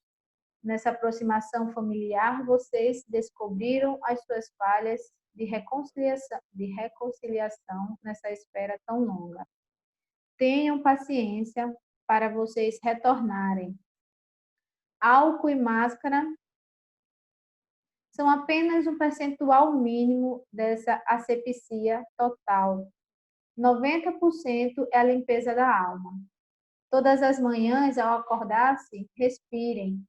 S1: Nessa aproximação familiar, vocês descobriram as suas falhas de reconciliação nessa espera tão longa. Tenham paciência para vocês retornarem. Álcool e máscara são apenas um percentual mínimo dessa asepsia total. 90% é a limpeza da alma. Todas as manhãs, ao acordar-se, respirem.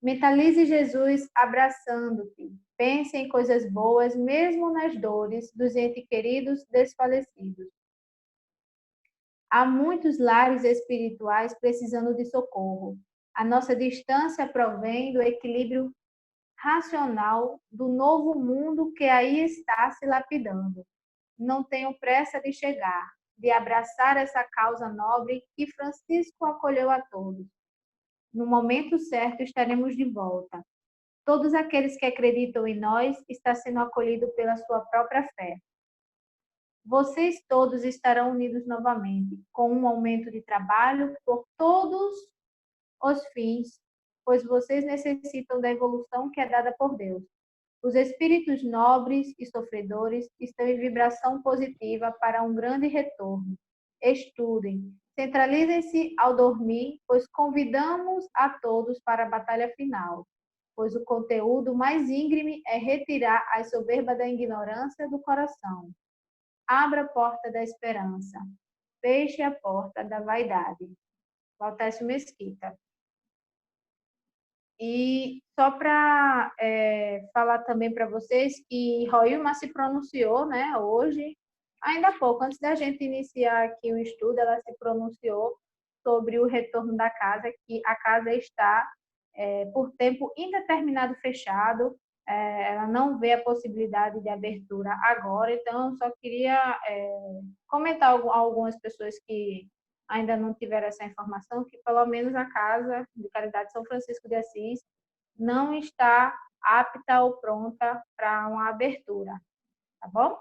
S1: Mentalize Jesus abraçando-te. Pense em coisas boas, mesmo nas dores dos entes queridos desfalecidos. Há muitos lares espirituais precisando de socorro. A nossa distância provém do equilíbrio racional do novo mundo que aí está se lapidando. Não tenho pressa de chegar, de abraçar essa causa nobre que Francisco acolheu a todos. No momento certo estaremos de volta. Todos aqueles que acreditam em nós estão sendo acolhidos pela sua própria fé. Vocês todos estarão unidos novamente, com um aumento de trabalho por todos os fins, pois vocês necessitam da evolução que é dada por Deus. Os espíritos nobres e sofredores estão em vibração positiva para um grande retorno. Estudem, Centralizem-se ao dormir, pois convidamos a todos para a batalha final, pois o conteúdo mais íngreme é retirar a soberba da ignorância do coração. Abra a porta da esperança, feche a porta da vaidade. Valtécio Mesquita. E só para falar também para vocês que Roilma se pronunciou, né, hoje, ainda há pouco, antes da gente iniciar aqui o estudo, ela se pronunciou sobre o retorno da casa, que a casa está por tempo indeterminado fechado, ela não vê a possibilidade de abertura agora, então só queria comentar algumas pessoas que ainda não tiveram essa informação, que pelo menos a Casa de Caridade São Francisco de Assis não está apta ou pronta para uma abertura, tá bom?